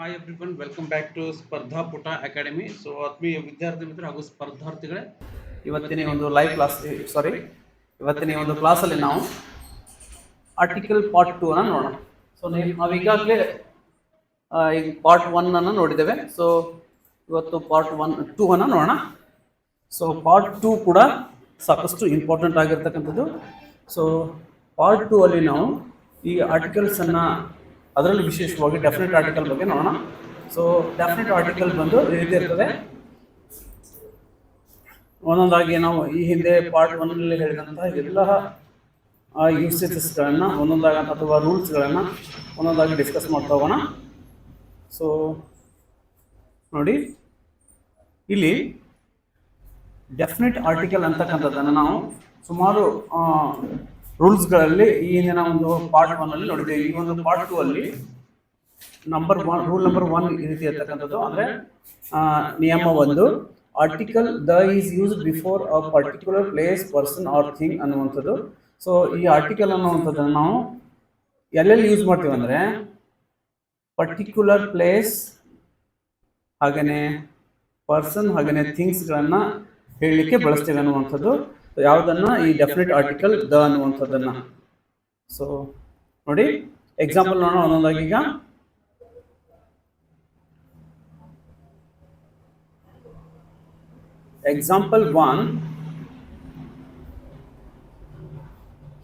Hi everyone, welcome back to Spardha Puta academy. So ಆತ್ಮೀಯ ವಿದ್ಯಾರ್ಥಿ ಮಿತ್ರ ಹಾಗೂ ಸ್ಪರ್ಧಾರ್ಥಿಗಳೇ, ಇವತ್ತಿನ ಒಂದು ಲೈವ್ ಕ್ಲಾಸ್ ಇವತ್ತಿನ ಒಂದು ಕ್ಲಾಸಲ್ಲಿ ನಾವು ಆರ್ಟಿಕಲ್ ಪಾರ್ಟ್ 2 ಅನ್ನು ನೋಡೋಣ. ಸೊ ನಾವು ಈಗಾಗಲೇ ಈಗ ಪಾರ್ಟ್ 1 ಅನ್ನು ನೋಡಿದ್ದೇವೆ. ಸೊ ಇವತ್ತು ಪಾರ್ಟ್ 2 ಅನ್ನು ನೋಡೋಣ. ಸೊ ಪಾರ್ಟ್ 2 ಕೂಡ ಸಾಕಷ್ಟು ಇಂಪಾರ್ಟೆಂಟ್ ಆಗಿರ್ತಕ್ಕಂಥದ್ದು. ಸೊ ಪಾರ್ಟ್ 2 ಅಲ್ಲಿ ನಾವು ಈ ಆರ್ಟಿಕಲ್ಸನ್ನು, ಅದರಲ್ಲಿ ವಿಶೇಷವಾಗಿ ಡೆಫಿನೆಟ್ ಆರ್ಟಿಕಲ್ ಬಗ್ಗೆ ನೋಡೋಣ. ಸೊ ಡೆಫಿನೆಟ್ ಆರ್ಟಿಕಲ್ ಬಂದು ಈ ರೀತಿ ಇರ್ತದೆ. ಒಂದೊಂದಾಗಿ ನಾವು ಈ ಹಿಂದೆ ಪಾರ್ಟ್ 1 ಹೇಳಿದಂತಹ ಎಲ್ಲ ಯೂಸೇಜಸ್ಗಳನ್ನು ಒಂದೊಂದಾಗಿ ಅಥವಾ ರೂಲ್ಸ್ಗಳನ್ನು ಒಂದೊಂದಾಗಿ ಡಿಸ್ಕಸ್ ಮಾಡ್ತಾ ಹೋಗೋಣ. ಸೊ ನೋಡಿ, ಇಲ್ಲಿ ಡೆಫಿನೆಟ್ ಆರ್ಟಿಕಲ್ ಅಂತಕ್ಕಂಥದ್ದನ್ನು ನಾವು ಸುಮಾರು ರೂಲ್ಸ್ಗಳಲ್ಲಿ ಈ ಹಿಂದಿನ ಒಂದು ಪಾರ್ಟ್ 1 ಅಲ್ಲಿ ನೋಡಿದ್ದೇವೆ. ಈ ಒಂದು ಪಾರ್ಟ್ 2 ಅಲ್ಲಿ ರೂಲ್ ನಂಬರ್ 1 ಈ ರೀತಿ ಇರ್ತಕ್ಕಂಥದ್ದು. ಅಂದರೆ ನಿಯಮ 1, article the is used before a particular place, person or thing ಅನ್ನುವಂಥದ್ದು. ಸೊ ಈ ಆರ್ಟಿಕಲ್ ಅನ್ನುವಂಥದ್ದನ್ನು ನಾವು ಎಲ್ಲೆಲ್ಲಿ ಯೂಸ್ ಮಾಡ್ತೀವಿ ಅಂದರೆ ಪರ್ಟಿಕ್ಯುಲರ್ ಪ್ಲೇಸ್, ಹಾಗೆಯೇ ಪರ್ಸನ್, ಹಾಗೆಯೇ ಥಿಂಗ್ಸ್ಗಳನ್ನು ಹೇಳಲಿಕ್ಕೆ ಬಳಸ್ತೇವೆ ಅನ್ನುವಂಥದ್ದು. ಯಾವುದನ್ನು? ಈ ಡೆಫಿನೆಟ್ ಆರ್ಟಿಕಲ್ ದ ಅನ್ನುವಂಥದ್ದನ್ನು. ಸೊ ನೋಡಿ, ಎಕ್ಸಾಂಪಲ್ ನೋಡೋಣ ಒಂದೊಂದಾಗಿ. ಈಗ example 1,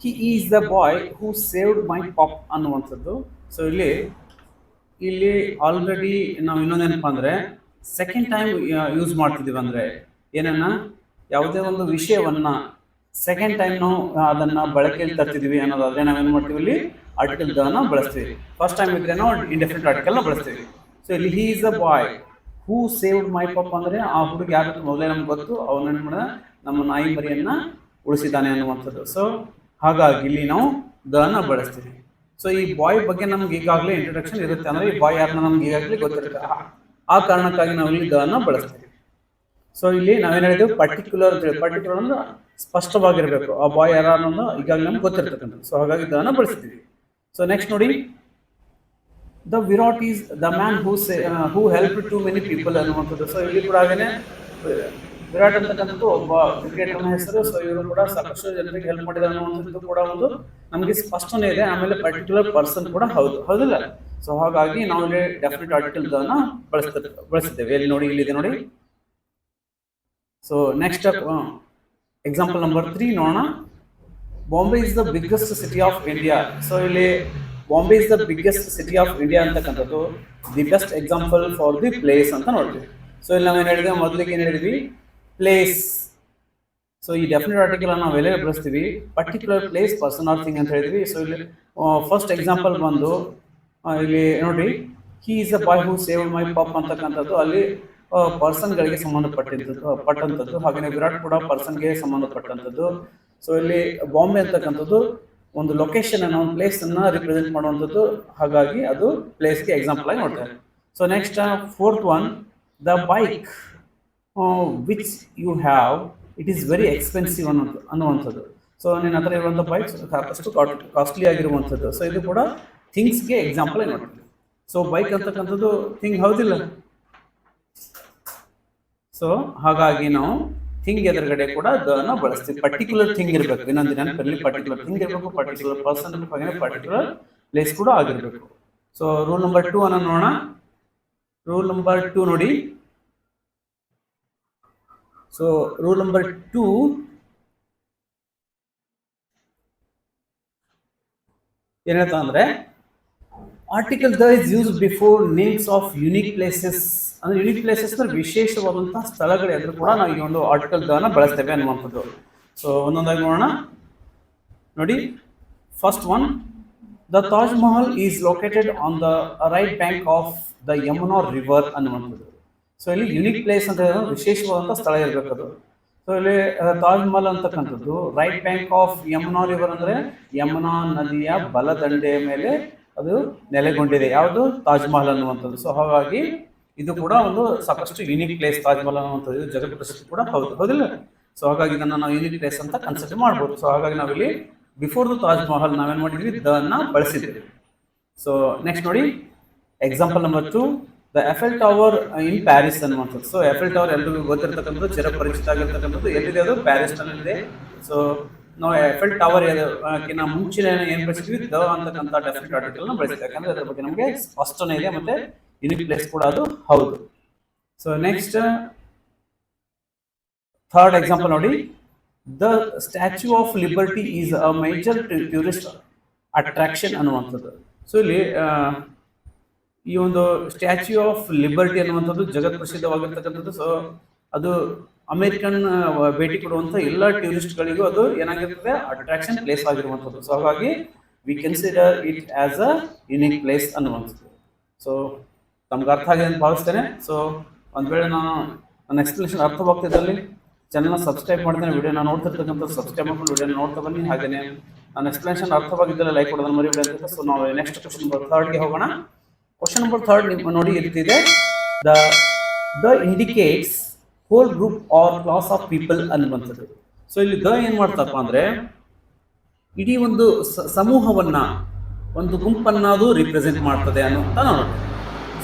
he is the boy who saved my pop ಅನ್ನುವಂಥದ್ದು. ಸೊ ಇಲ್ಲಿ ಆಲ್ರೆಡಿ ನಾವು ಇನ್ನೊಂದೇನಪ್ಪ ಅಂದರೆ ಸೆಕೆಂಡ್ ಟೈಮ್ ಯೂಸ್ ಮಾಡ್ತಿದ್ದೀವಿ. ಅಂದರೆ ಏನನ್ನ, ಯಾವುದೇ ಒಂದು ವಿಷಯವನ್ನು ಸೆಕೆಂಡ್ ಟೈಮ್ ನಾವು ಅದನ್ನು ಬಳಕೆಯಲ್ಲಿ ತರ್ತಿದ್ವಿ ಅನ್ನೋದಾದರೆ ನಾವೇನು ಮಾಡ್ತೀವಿ, ಇಲ್ಲಿ ಆರ್ಟಿಕಲ್ ದ ಅನ್ನು ಬಳಸ್ತೀವಿ. ಫಸ್ಟ್ ಟೈಮ್ ಇದ್ರೆ ನಾವು ಇಂಡೆಫಿನಿಟ್ ಆರ್ಟಿಕಲ್ನ ಬಳಸ್ತೀವಿ. ಸೊ ಇಲ್ಲಿ he is the boy who saved my pop ಅಂದರೆ ಆ ಹುಡುಗ ಯಾರು ಮೊದಲೇ ನಮ್ಗೆ ಗೊತ್ತು, ಅವನೇನು ಮಾಡಿದ, ನಮ್ಮ ನಾಯಿ ಮರಿಯನ್ನು ಉಳಿಸಿದ್ದಾನೆ ಅನ್ನುವಂಥದ್ದು. ಸೊ ಹಾಗಾಗಿ ಇಲ್ಲಿ ನಾವು ದ ಅನ್ನು ಬಳಸ್ತೀವಿ. ಸೊ ಈ ಬಾಯ್ ಬಗ್ಗೆ ನಮ್ಗೆ ಈಗಾಗಲೇ ಇಂಟ್ರೊಡಕ್ಷನ್ ಇರುತ್ತೆ. ಅಂದರೆ ಈ ಬಾಯ್ ಯಾರನ್ನ ನಮ್ಗೆ ಈಗಾಗಲೇ ಗೊತ್ತಿರುತ್ತೆ. ಆ ಕಾರಣಕ್ಕಾಗಿ ನಾವು ಇಲ್ಲಿ ದ ಅನ್ನು ಬಳಸ್ತೀವಿ. ಸೊ ಇಲ್ಲಿ ನಾವೇನು ಹೇಳಿದ್ವಿ, ಪರ್ಟಿಕ್ಯುಲರ್ ಅಂದ್ರೆ ಸ್ಪಷ್ಟವಾಗಿರಬೇಕು. ಆ ಬಾಯ್ ಯಾರು ಅನ್ನೋದು ಈಗಾಗಲೇ ನಮ್ಗೆ ಗೊತ್ತಿರ್ತಕ್ಕಂಥದ್ದು. ಸೊ ಹಾಗಾಗಿ ದ ಅನ್ನು ಬಳಸ್ತೀವಿ. ಸೊ ನೆಕ್ಸ್ಟ್ ನೋಡಿ, the Virat is the man who help to many people ಅನ್ನುವಂಥದ್ದು. ಸೊ ಇಲ್ಲಿ ಕೂಡ ಹಾಗೇನೆ ವಿರಾಟ್ ಅಂತಕ್ಕಂಥದ್ದು ಒಬ್ಬ ಕ್ರಿಕೆಟರ್ನ ಹೆಸರು. ಸೊ ಇವರು ಕೂಡ ಸಾಕಷ್ಟು ಜನರಿಗೆ ಹೆಲ್ಪ್ ಮಾಡಿದ್ದಾರೆ ಅನ್ನುವಂಥದ್ದು ಕೂಡ ಒಂದು ನಮಗೆ ಸ್ಪಷ್ಟನೆ ಇದೆ. ಆಮೇಲೆ ಪರ್ಟಿಕ್ಯುಲರ್ ಪರ್ಸನ್ ಕೂಡ ಹೌದಿಲ್ಲ. ಸೊ ಹಾಗಾಗಿ ನಾವು ಇಲ್ಲಿ ಡೆಫಿನೆಟ್ ಆರ್ಟಿಕಲ್ ದ ಅನ್ನು ಬಳಸಿದ್ದೇವೆ. ಇಲ್ಲಿ ನೋಡಿ, ಇಲ್ಲಿದೆ ನೋಡಿ. ಸೊ ನೆಕ್ಸ್ಟ್ ಎಕ್ಸಾಂಪಲ್ ನಂಬರ್ 3 ನೋಡೋಣ. Bombay is the biggest city of India. So ಇಲ್ಲಿ Bombay is the biggest city of India ಅಂತಕ್ಕಂಥದ್ದು the best example for the place ಅಂತ ನೋಡ್ತೀವಿ. ಸೊ ಇಲ್ಲಿ ನಾವೇನು ಹೇಳಿದ್ವಿ, ಮೊದಲಿಗೆ ಏನು ಹೇಳಿದ್ವಿ, ಪ್ಲೇಸ್. ಸೊ ಈ ಡೆಫಿನೆಟ್ ಆರ್ಟಿಕಲ್ ನಾವು ಎಲ್ಲೇ ಬಳಸ್ತೀವಿ, particular place, person or thing ಅಂತ ಹೇಳಿದ್ವಿ. ಸೊ ಇಲ್ಲಿ ಫಸ್ಟ್ ಎಕ್ಸಾಂಪಲ್ ಬಂದು ಇಲ್ಲಿ ನೋಡಿ, he is a boy who saved my pop ಅಂತಕ್ಕಂಥದ್ದು ಅಲ್ಲಿ ಪರ್ಸನ್ಗಳಿಗೆ ಸಂಬಂಧಪಟ್ಟಂಥದ್ದು. ಹಾಗೆಯೇ ವಿರಾಟ್ ಕೂಡ ಪರ್ಸನ್ಗೆ ಸಂಬಂಧಪಟ್ಟಂಥದ್ದು. ಸೊ ಇಲ್ಲಿ ಬಾಂಬೆ ಅಂತಕ್ಕಂಥದ್ದು ಒಂದು ಲೊಕೇಶನ್ ಅನ್ನು, ಒಂದು ಪ್ಲೇಸ್ ಅನ್ನ ರಿಪ್ರೆಸೆಂಟ್ ಮಾಡುವಂಥದ್ದು. ಹಾಗಾಗಿ ಅದು ಪ್ಲೇಸ್ಗೆ ಎಕ್ಸಾಂಪಲ್ ಆಗಿ ನೋಡ್ತಾರೆ. So next 4th one, the bike which you have it is very expensive ಅನ್ನುವಂಥದ್ದು. ಸೊ ನಿನ್ನ ಹತ್ರ ಇರುವಂಥ ಬೈಕ್ ಸಾಕಷ್ಟು ಕಾಸ್ಟ್ಲಿ ಆಗಿರುವಂಥದ್ದು. ಸೊ ಇದು ಕೂಡ ಥಿಂಗ್ಸ್ಗೆ ಎಕ್ಸಾಂಪಲ್ ಆಗಿ ನೋಡ್ತೀವಿ. ಸೊ ಬೈಕ್ ಅಂತಕ್ಕಂಥದ್ದು ಥಿಂಗ್ ಹೌದಿಲ್ಲ. ಸೊ ಹಾಗಾಗಿ ನಾವು ಥಿಂಗ್ ಎದುರುಗಡೆ ಕೂಡ ದ ಅನ್ನು ಬಳಸ್ತೀವಿ. ಪರ್ಟಿಕ್ಯುಲರ್ ಥಿಂಗ್ ಇರಬೇಕು. ಇನ್ನೊಂದು ನೆನಪಲ್ಲಿ ಪರ್ಟಿಕ್ಯುಲರ್ ಥಿಂಗ್ ಇರಬೇಕು, ಪರ್ಟಿಕ್ಯುಲರ್ ಪರ್ಸನ್ ಇರಬೇಕು, ಹಾಗೆ ಪರ್ಟಿಕ್ಯುಲರ್ ಪ್ಲೇಸ್ ಕೂಡ ಆಗಿರಬೇಕು. ಸೊ ರೂಲ್ ನಂಬರ್ 2 ಅನ್ನು ನೋಡೋಣ. ರೂಲ್ ನಂಬರ್ 2 ನೋಡಿ. ಸೊ ರೂಲ್ ನಂಬರ್ 2 ಏನ್ ಹೇಳ್ತಾ ಅಂದ್ರೆ, article the is used before names of unique places. ಅಂದ್ರೆ ಯುನಿಕ್ ಪ್ಲೇಸಸ್ ಅಂದ್ರೆ ವಿಶೇಷವಾದಂತಹ ಸ್ಥಳಗಳು ಎದುರು ಕೂಡ ನಾವು ಈ ಒಂದು ಆರ್ಟಿಕಲ್ ದ ಅನ್ನು ಬಳಸ್ತೇವೆ ಅನ್ನುವಂಥದ್ದು. ಸೊ ಒಂದೊಂದಾಗಿ ನೋಡೋಣ. ನೋಡಿ, first one, the Taj Mahal is located on the right bank of the Yamuna river ಅನ್ನುವಂಥದ್ದು. ಸೊ ಇಲ್ಲಿ ಯುನಿಕ್ ಪ್ಲೇಸ್ ಅಂತ ವಿಶೇಷವಾದಂಥ ಸ್ಥಳ ಇರಬೇಕದು. ಸೊ ಇಲ್ಲಿ ತಾಜ್ ಮಹಲ್ ಅಂತಕ್ಕಂಥದ್ದು right bank of Yamuna river ಅಂದರೆ ಯಮುನಾ ನದಿಯ ಬಲದಂಡೆಯ ಮೇಲೆ ಅದು ನೆಲೆಗೊಂಡಿದೆ. ಯಾವುದು? ತಾಜ್ ಮಹಲ್ ಅನ್ನುವಂಥದ್ದು. ಸೊ ಹಾಗಾಗಿ ಇದು ಕೂಡ ಒಂದು ಸಾಕಷ್ಟು ಯುನಿಕ್ ಪ್ಲೇಸ್. ತಾಜ್ ಮಹಲ್ ಅನ್ನುವಂಥದ್ದು ಜಗತ್ ಪ್ರಸಿದ್ಧಿ ಕೂಡ ಹೌದಿಲ್ಲ. ಸೊ ಹಾಗಾಗಿ ಇದನ್ನು ನಾವು ಯುನಿಕ್ ಪ್ಲೇಸ್ ಅಂತ ಕನ್ಸಿಡರ್ ಮಾಡ್ಬೋದು. ಸೊ ಹಾಗಾಗಿ ನಾವಿಲ್ಲಿ ಬಿಫೋರ್ ದ ತಾಜ್ ಮಹಲ್ ನಾವೇನು ಮಾಡಿದ್ವಿ, ದ ಅನ್ನ ಬಳಸಿದ್ವಿ. ಸೊ ನೆಕ್ಸ್ಟ್ ನೋಡಿ, example number 2, the Eiffel tower in Paris ಅನ್ನುವಂಥದ್ದು. ಸೊ ಎಫೆಲ್ ಟವರ್ ಎಲ್ರಿಗೂ ಗೊತ್ತಿರತಕ್ಕಂಥದ್ದು, ಚಿರಪರಿಚಿತ ಆಗಿರ್ತಕ್ಕಂಥದ್ದು. ಎಲ್ಲಿದೆ ಅದು? ಪ್ಯಾರಿಸ್ ನಲ್ಲಿದೆ. ಸೊ ನಾವು ಎಫೆಲ್ ಟವರ್ ಕಿನ್ನ ಮುಂಚೆ ಏನ್ ಬಳಸಿದ್ವಿ? ದ ಅಂತಕ್ಕಂಥ ಡೆಫಿನೆಟ್ ಆರ್ಟಿಕಲ್ ನ ಬಳಸಿದ್ವಿ, ಯಾಕಂದ್ರೆ ಅದ್ರ ಬಗ್ಗೆ ನಮಗೆ ಸ್ಪಷ್ಟನೆ ಇದೆ ಮತ್ತೆ ಯುನಿಕ್ ಪ್ಲೇಸ್ ಕೂಡ ಅದು ಹೌದು. ಸೊ ನೆಕ್ಸ್ಟ್ ಥರ್ಡ್ ಎಕ್ಸಾಂಪಲ್ ನೋಡಿ, the statue of liberty is a major tourist attraction ಅನ್ನುವಂಥದ್ದು. ಸೊ ಇಲ್ಲಿ ಈ ಒಂದು ಸ್ಟ್ಯಾಚ್ಯೂ ಆಫ್ ಲಿಬರ್ಟಿ ಅನ್ನುವಂಥದ್ದು ಜಗತ್ ಪ್ರಸಿದ್ಧವಾಗಿರ್ತಕ್ಕಂಥದ್ದು. ಸೊ ಅದು ಅಮೆರಿಕನ್ ಭೇಟಿ ಕೊಡುವಂಥ ಎಲ್ಲ ಟೂರಿಸ್ಟ್ಗಳಿಗೂ ಅದು ಏನಾಗಿರ್ತದೆ? ಅಟ್ರಾಕ್ಷನ್ ಪ್ಲೇಸ್ ಆಗಿರುವಂಥದ್ದು. ಸೊ ಹಾಗಾಗಿ we consider it as a unique place ಅನ್ನುವಂಥದ್ದು. ಸೊ ತಮ್ಗೆ ಅರ್ಥ ಆಗಿದೆ ಅಂತ ಭಾವಿಸ್ತೇನೆ. ಸೊ ಒಂದು ವೇಳೆ ನನ್ನ ಎಕ್ಸ್ಪ್ಲನೇಷನ್ ಅರ್ಥವಾಗ್ತಿದ್ದಲ್ಲಿ ಚಾನಲ್ನ ಸಬ್ಸ್ಕ್ರೈಬ್ ಮಾಡ್ತೇನೆ. ವಿಡಿಯೋನ ನೋಡ್ತಿರ್ತಕ್ಕಂಥ ಸಬ್ಸ್ಕ್ರೈಬ್ ಮಾಡ್ಕೊಂಡು ವಿಡಿಯೋನ ನೋಡ್ತಾ ಬನ್ನಿ. ಹಾಗೆಯೇ ನನ್ನ ಎಕ್ಸ್ಪ್ಲನೇಷನ್ ಅರ್ಥವಾಗಿದ್ದರೆ ಲೈಕ್ ಕೊಡೋದನ್ನು ಮರಿಬೇಡಿ ಅಂತ. ಸೊ ನಾವು ನೆಕ್ಸ್ಟ್ ಕ್ವಶನ್ ನಂಬರ್ 3ಗೆ ಹೋಗೋಣ. ಕ್ವಶನ್ ನಂಬರ್ 3 ನಿಮ್ಮ ನೋಡಿ ಇರ್ತಿದೆ, the indicates whole group or class of people ಅನ್ನುವಂಥದ್ದು. ಸೊ ಇಲ್ಲಿ ದ ಏನ್ ಮಾಡ್ತಪ್ಪ ಅಂದ್ರೆ ಇಡೀ ಒಂದು ಸಮೂಹವನ್ನ, ಒಂದು ಗುಂಪನ್ನ ಅದು ರಿಪ್ರೆಸೆಂಟ್ ಮಾಡ್ತದೆ ಅನ್ನುವಂತ ನೋಡೋಣ.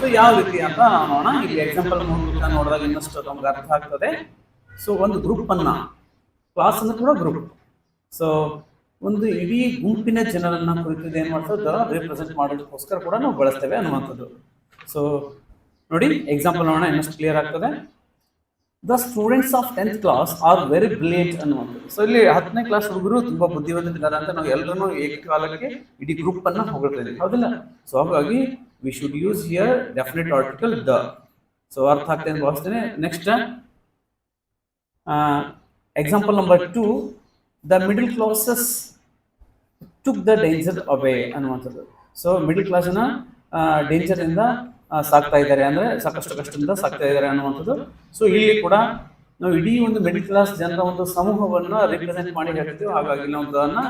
ಸೊ ಯಾವ ರೀತಿ ಅಂತ ನೋಡೋಣ. ಇಲ್ಲಿ ಎಕ್ಸಾಂಪಲ್ ಮೂಲಕ ನೋಡಿದಾಗ ಇನ್ನಷ್ಟು ನಮ್ಗೆ ಅರ್ಥ ಆಗ್ತದೆ. ಸೊ ಒಂದು ಗ್ರೂಪ್ ಅನ್ನ, ಕ್ಲಾಸ್ ಅನ್ನು ಕೂಡ ಗ್ರೂಪ್, ಸೊ ಒಂದು ಇಡೀ ಗುಂಪಿನ ಜನರನ್ನ ಕುರಿತು ಏನ್ ಮಾಡ್ತದೆ? ರಿಪ್ರೆಸೆಂಟ್ ಮಾಡೋದಕ್ಕೋಸ್ಕರ ಕೂಡ ನಾವು ಬಳಸ್ತೇವೆ ಅನ್ನುವಂಥದ್ದು. ಸೊ ನೋಡಿ ಎಕ್ಸಾಂಪಲ್ ನೋಡೋಣ, ಇನ್ನಷ್ಟು ಕ್ಲಿಯರ್ ಆಗ್ತದೆ. The students of 10th class are very brilliant ಅನ್ನುವಂಥದ್ದು. ಸೊ ಇಲ್ಲಿ 10ನೇ ಕ್ಲಾಸ್ ಹುಡುಗರು ತುಂಬಾ ಬುದ್ಧಿವಂತಿದ್ದಾರೆ ಅಂತ ನಾವು ಎಲ್ಲರೂ ಏಕಕಾಲಕ್ಕೆ ಇಡೀ ಗ್ರೂಪ್ ಅನ್ನ ಹೊಗಳ್ತಾ ಇದ್ದೀವಿ, ಹೌದಿಲ್ಲ? ಸೊ ಹಾಗಾಗಿ we should use here definite article the. So ಅರ್ಥ ಆಗ್ತದೆ ಅಂತ ಭಾವಿಸ್ತೇನೆ. Next example number 2, the middle classes took the danger away ಅನ್ನುವಂಥದ್ದು. ಸೊ ಮಿಡಲ್ ಕ್ಲಾಸ್ನ ಡೇಂಜರ್ ಇಂದ ಸಾಕ್ತಾ ಇದ್ದಾರೆ, ಅಂದ್ರೆ ಸಾಕಷ್ಟು ಕಷ್ಟದಿಂದ ಸಾಕ್ತಾ ಇದ್ದಾರೆ ಅನ್ನುವಂಥದ್ದು. ಸೊ ಇಲ್ಲಿ ಕೂಡ ನಾವು ಇಡೀ ಒಂದು ಮಿಡಲ್ ಕ್ಲಾಸ್ ಜನರ ಒಂದು ಸಮೂಹವನ್ನ ರಿಪ್ರೆಸೆಂಟ್ ಮಾಡಿ ಹೇಳ್ತೀವಿ. ಹಾಗಾಗಿ ನಾವು ಅದನ್ನ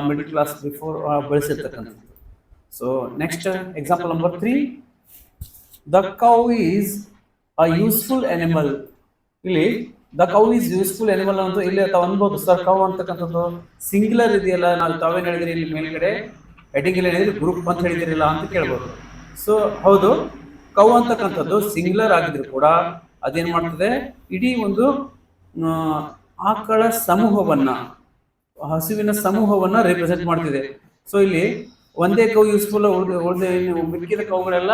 ಮಿಡಲ್ ಕ್ಲಾಸ್ ಬಿಫೋರ್ ಬಳಸಿರ್ತಕ್ಕಂಥದ್ದು. So next example number 3, the cow is a useful animal. ಇಲ್ಲಿ the cow is useful animal ಅಂತ ಇಲ್ಲಿ ತಾವು ಅನ್ಬೋದು, ಸರ್ ಕೌ ಅಂತಕ್ಕಂಥದ್ದು ಸಿಂಗ್ಯುಲರ್ ಇದೆಯಲ್ಲ, ನಾವು ತಾವೇನು ಹೇಳಿದ್ರಿ ಇಲ್ಲಿ ಮೇಲ್ಗಡೆ ಹೆಡಿಂಗ್ ಇಲ್ಲಿ ಹೇಳಿದ್ರಿ ಗ್ರೂಪ್ ಅಂತ ಹೇಳಿದಿರಲ್ಲ ಅಂತ ಕೇಳ್ಬೋದು. ಸೊ ಹೌದು, ಕೌ ಅಂತಕ್ಕಂಥದ್ದು ಸಿಂಗ್ಯುಲರ್ ಆಗಿದ್ರು ಕೂಡ ಅದೇನ್ ಮಾಡ್ತದೆ? ಇಡೀ ಒಂದು ಆಕಳ ಸಮೂಹವನ್ನ, ಹಸುವಿನ ಸಮೂಹವನ್ನ ರಿಪ್ರೆಸೆಂಟ್ ಮಾಡ್ತಿದೆ. ಸೊ ಇಲ್ಲಿ ಒಂದೇ ಕೌ ಯೂಸ್ಫುಲ್, ಮಿಕ್ಕಿದ ಕೌಗಳೆಲ್ಲ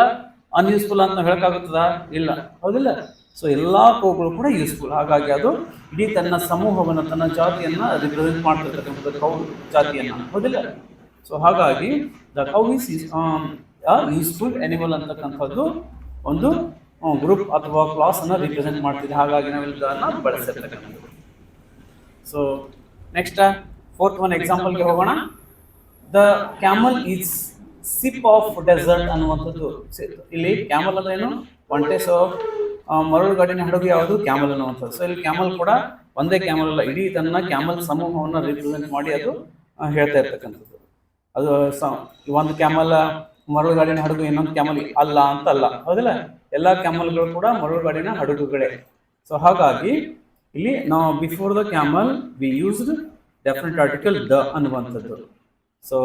ಅನ್ಯೂಸ್ಫುಲ್ ಅಂತ ಹೇಳಕ್ಕಾಗುತ್ತದ? ಇಲ್ಲ, ಹೌದಿಲ್ಲ? ಸೊ ಎಲ್ಲಾ ಕೌಗಳು ಕೂಡ ಯೂಸ್ಫುಲ್. ಹಾಗಾಗಿ ಅದು ಇಡೀ ತನ್ನ ಸಮೂಹವನ್ನ, ತನ್ನ ಜಾತಿಯನ್ನ ರಿಪ್ರೆಸೆಂಟ್ ಮಾಡ್ತಿರ್ತಕ್ಕಂಥದ್ದು ಕೌ ಜಾತಿಯನ್ನ, ಹೌದಿಲ್ಲ? ಸೊ ಹಾಗಾಗಿ the cow is useful animal ಅಂತಕ್ಕಂಥದ್ದು ಒಂದು ಗ್ರೂಪ್ ಅಥವಾ ಕ್ಲಾಸ್ ಅನ್ನ ರಿಪ್ರೆಸೆಂಟ್ ಮಾಡ್ತಿದೆ. ಹಾಗಾಗಿ ನಾವು ಇದನ್ನ ಬಳಸಿರ್ತಕ್ಕಂಥದ್ದು. ಸೊ ನೆಕ್ಸ್ಟ್ 4th one ಎಕ್ಸಾಂಪಲ್ಗೆ ಹೋಗೋಣ. The camel is ship of desert ಅನ್ನುವಂಥದ್ದು. ಇಲ್ಲಿ ಕ್ಯಾಮಲ್ ಅಂದ್ರೆ ಏನು? ಒಂಟೆ. ಸೊ ಮರಳುಗಾಡಿನ ಹಡಗು ಯಾವುದು? ಕ್ಯಾಮಲ್ ಅನ್ನುವಂಥದ್ದು. ಸೊ ಇಲ್ಲಿ ಕ್ಯಾಮಲ್ ಕೂಡ ಒಂದೇ ಕ್ಯಾಮಲ್ ಅಲ್ಲ, ಇಡೀ ತನ್ನ ಕ್ಯಾಮಲ್ ಸಮೂಹವನ್ನು ರಿಪ್ರೆಸೆಂಟ್ ಮಾಡಿ ಅದು ಹೇಳ್ತಾ ಇರ್ತಕ್ಕಂಥದ್ದು. ಅದು ಒಂದು ಕ್ಯಾಮಲ್ ಮರಳುಗಾಡಿನ ಹಡಗು, ಇನ್ನೊಂದು ಕ್ಯಾಮಲ್ ಅಲ್ಲ ಅಂತ ಅಲ್ಲ, ಹೌದಿಲ್ಲ? ಎಲ್ಲಾ ಕ್ಯಾಮಲ್ಗಳು ಕೂಡ ಮರಳುಗಾಡಿನ ಹಡಗುಗಳೇ. ಸೊ ಹಾಗಾಗಿ ಇಲ್ಲಿ ನಾವು before the camel V used definite article the ಅನ್ನುವಂಥದ್ದು. ಸೊ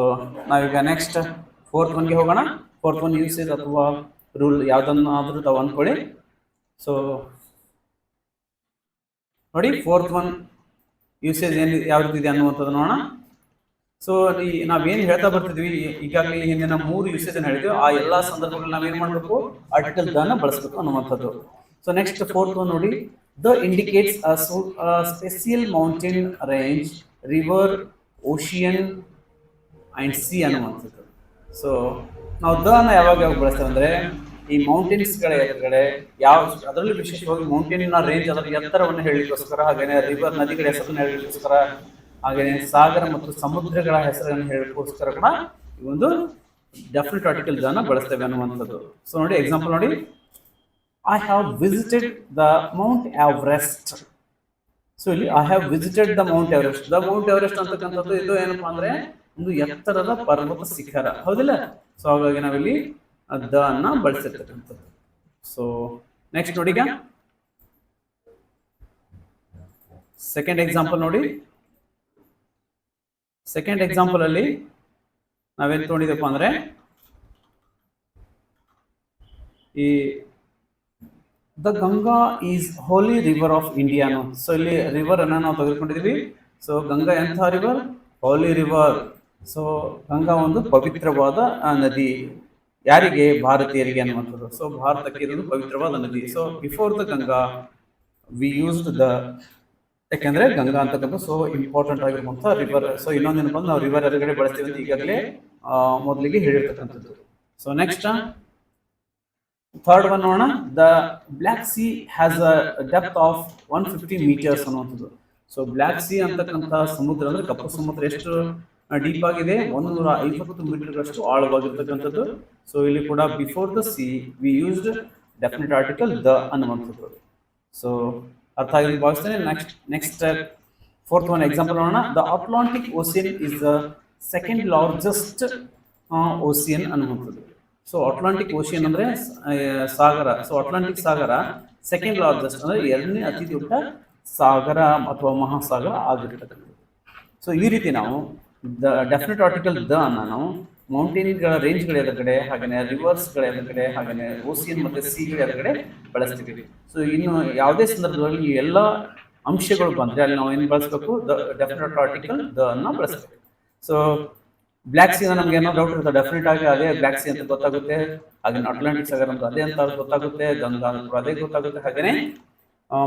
ನಾವೀಗ ನೆಕ್ಸ್ಟ್ 4th one ಗೆ ಹೋಗೋಣ. 4th one ಯೂಸೇಜ್ ಅಥವಾ ರೂಲ್ ಯಾವ್ದನ್ನಾದ್ರೂ ತಾವು ಅಂದ್ಕೊಳ್ಳಿ. ಸೊ ನೋಡಿ 4th one ಯೂಸೇಜ್ ಏನು ಯಾವ ರೀತಿ ಇದೆ ಅನ್ನುವಂಥದ್ದು ನೋಡೋಣ. ಸೊ ನಾವೇನು ಹೇಳ್ತಾ ಬರ್ತಿದ್ವಿ ಈಗಾಗಲೇ ಹಿಂದಿನ 3 ಯೂಸೇಜ್ ಅನ್ನು ಹೇಳಿದ್ವಿ. ಆ ಎಲ್ಲಾ ಸಂದರ್ಭಗಳಲ್ಲಿ ನಾವೇನ್ ಮಾಡಬೇಕು? ಆರ್ಟಿಕಲ್ ದ ನ ಬಳಸಬೇಕು ಅನ್ನುವಂಥದ್ದು. ಸೊ ನೆಕ್ಸ್ಟ್ 4th one ನೋಡಿ, the indicates a special mountain range, river, ocean and C ಅನ್ನುವಂಥದ್ದು. ಸೊ ನಾವು ದ ನ ಯಾವಾಗ ಬಳಸ್ತೇವೆ ಅಂದ್ರೆ ಈ ಮೌಂಟೇನ್ಸ್ಗಳ ಎದುರುಗಡೆ ಯಾವ, ಅದರಲ್ಲಿ ವಿಶೇಷವಾಗಿ ಮೌಂಟೇನಿನ ರೇಂಜ್, ಅದರ ಎತ್ತರವನ್ನು ಹೇಳಲಿಕ್ಕೋಸ್ಕರ, ಹಾಗೇನೆ ರಿವರ್ ನದಿಗಳ ಹೆಸರನ್ನು ಹೇಳಲಿಕ್ಕೋಸ್ಕರ, ಹಾಗೇನೆ ಸಾಗರ ಮತ್ತು ಸಮುದ್ರಗಳ ಹೆಸರನ್ನು ಹೇಳಲಿಕ್ಕೋಸ್ಕರ ಕೂಡ ಈ ಒಂದು ಡೆಫಿನೆಟ್ ಆರ್ಟಿಕಲ್ ದ ನ ಬಳಸ್ತೇವೆ ಅನ್ನುವಂಥದ್ದು. ಸೊ ನೋಡಿ ಎಕ್ಸಾಂಪಲ್ ನೋಡಿ, I have visited the Mount Everest. So ಇಲ್ಲಿ I have visited the Mount Everest. The Mount Everest ಅಂತಕ್ಕಂಥದ್ದು ಇದು ಏನಪ್ಪಾ ಅಂದ್ರೆ ಒಂದು ಎತ್ತರದ ಪರ್ವತ ಶಿಖರ, ಹೌದಿಲ್ಲ? ಸೊ ಹಾಗಾಗಿ ನಾವಿಲ್ಲಿ ದ ಅನ್ನ ಬಳಸಿರ್ತಕ್ಕಂಥದ್ದು. ಸೊ ನೆಕ್ಸ್ಟ್ ನೋಡಿ, ಈಗ ಸೆಕೆಂಡ್ ಎಕ್ಸಾಂಪಲ್ ನೋಡಿ. ಸೆಕೆಂಡ್ ಎಕ್ಸಾಂಪಲ್ ಅಲ್ಲಿ ನಾವೇನ್ ತಗೊಂಡಿದ್ದಪ್ಪ ಅಂದ್ರೆ ಈ the Ganga is holy river of India ಅನ್ನೋ. ಸೊ ಇಲ್ಲಿ ರಿವರ್ ಅನ್ನ ನಾವು ತೆಗೆದುಕೊಂಡಿದೀವಿ. ಸೊ ಗಂಗಾ ಎಂಥ river? Holy river. So Ganga ಒಂದು ಪವಿತ್ರವಾದ ನದಿ. ಯಾರಿಗೆ? ಭಾರತೀಯರಿಗೆ ಅನ್ನುವಂಥದ್ದು. ಸೊ ಭಾರತಕ್ಕೆ ಇರೋದು ಪವಿತ್ರವಾದ ನದಿ. So before the Ganga we used the, ಯಾಕೆಂದ್ರೆ ಗಂಗಾ ಅಂತಕ್ಕಂಥ ಸೊ ಇಂಪಾರ್ಟೆಂಟ್ ಆಗಿರುವಂತಹ ರಿವರ್. ಸೊ ಇನ್ನೊಂದೇನು ಬಂದು ನಾವು ರಿವರ್ ಎದುರುಗಡೆ ಬಳಸ್ತೀವಿ ಅಂತ ಈಗಾಗಲೇ ಮೊದಲಿಗೆ ಹೇಳಿರ್ತಕ್ಕಂಥದ್ದು. ಸೊ ನೆಕ್ಸ್ಟ್ ಥರ್ಡ್ ಒನ್ ನೋಡೋಣ. The Black Sea has a depth of 150 meters ಅನ್ನುವಂಥದ್ದು. ಸೊ ಬ್ಲ್ಯಾಕ್ ಸಿ ಅಂತಕ್ಕಂಥ ಸಮುದ್ರ ಅಂದ್ರೆ ಕಪ್ಪು ಸಮುದ್ರ ಎಷ್ಟು ಡೀಪ್ ಆಗಿದೆ? 150 ಮೀಟರ್ಗಳಷ್ಟು ಆಳವಾಗಿರ್ತಕ್ಕಂಥದ್ದು. ಸೊ ಇಲ್ಲಿ ಕೂಡ before the C V used definite article the ಅನ್ನುವಂಥದ್ದು. ಸೊ ಅರ್ಥ ಆಗಿ ಭಾವಿಸ್ತೇನೆ. ನೆಕ್ಸ್ಟ್ ಫೋರ್ತ್ ಒನ್ ಎಕ್ಸಾಂಪಲ್ ನೋಡೋಣ. The Atlantic ocean is the second largest ocean ಅನ್ನುವಂಥದ್ದು. ಸೊ ಅಟ್ಲಾಂಟಿಕ್ ಓಷಿಯನ್ ಅಂದ್ರೆ ಸಾಗರ. ಸೊ ಅಟ್ಲಾಂಟಿಕ್ ಸಾಗರ ಸೆಕೆಂಡ್ ಲಾರ್ಜೆಸ್ಟ್ ಅಂದ್ರೆ ಎರಡನೇ ಅತಿ ದೊಡ್ಡ ಸಾಗರ ಅಥವಾ ಮಹಾಸಾಗರ ಆಗಿರ್ತಕ್ಕಂಥದ್ದು. ಸೊ ಈ ರೀತಿ ನಾವು ದ ಡೆಫಿನೆಟ್ ಆರ್ಟಿಕಲ್ ದ ಅನ್ನ ನಾವು ಮೌಂಟೇನ್ಗಳ ರೇಂಜ್ಗಳ ಎದುರುಗಡೆ, ಹಾಗೆಯೇ ರಿವರ್ಸ್ಗಳ ಎದುರುಗಡೆ, ಹಾಗೆಯೇ ಓಷಿಯನ್ ಮತ್ತೆ ಸೀಗಳ ಎದುರುಗಡೆ ಬಳಸ್ತೀವಿ. ಸೊ ಇನ್ನು ಯಾವುದೇ ಸಂದರ್ಭದಲ್ಲಿ ಈ ಎಲ್ಲ ಅಂಶಗಳು ಬಂದ್ರೆ ಅಲ್ಲಿ ನಾವು ಏನು ಬಳಸಬೇಕು? ದ ಡೆಫಿನೆಟ್ ಆರ್ಟಿಕಲ್ ದ ಅನ್ನ ಬಳಸಬೇಕು. ಸೊ ಬ್ಲ್ಯಾಕ್ ಸಿ ನಮ್ಗೆ ಏನೋ ಡೌಟ್ ಇರುತ್ತೆ, ಡೆಫಿನೆಟ್ ಆಗಿ ಅದೇ ಬ್ಲ್ಯಾಕ್ ಸಿ ಅಂತ ಗೊತ್ತಾಗುತ್ತೆ. ಹಾಗೆ ಅಟ್ಲಾಂಟಿಕ್ ಸಾಗರ್ ಅಂತ ಅದೇ ಅಂತ ಗೊತ್ತಾಗುತ್ತೆ. ಗಂಗಾ ಅಂತ ಅದೇ ಗೊತ್ತಾಗುತ್ತೆ. ಹಾಗೇನೆ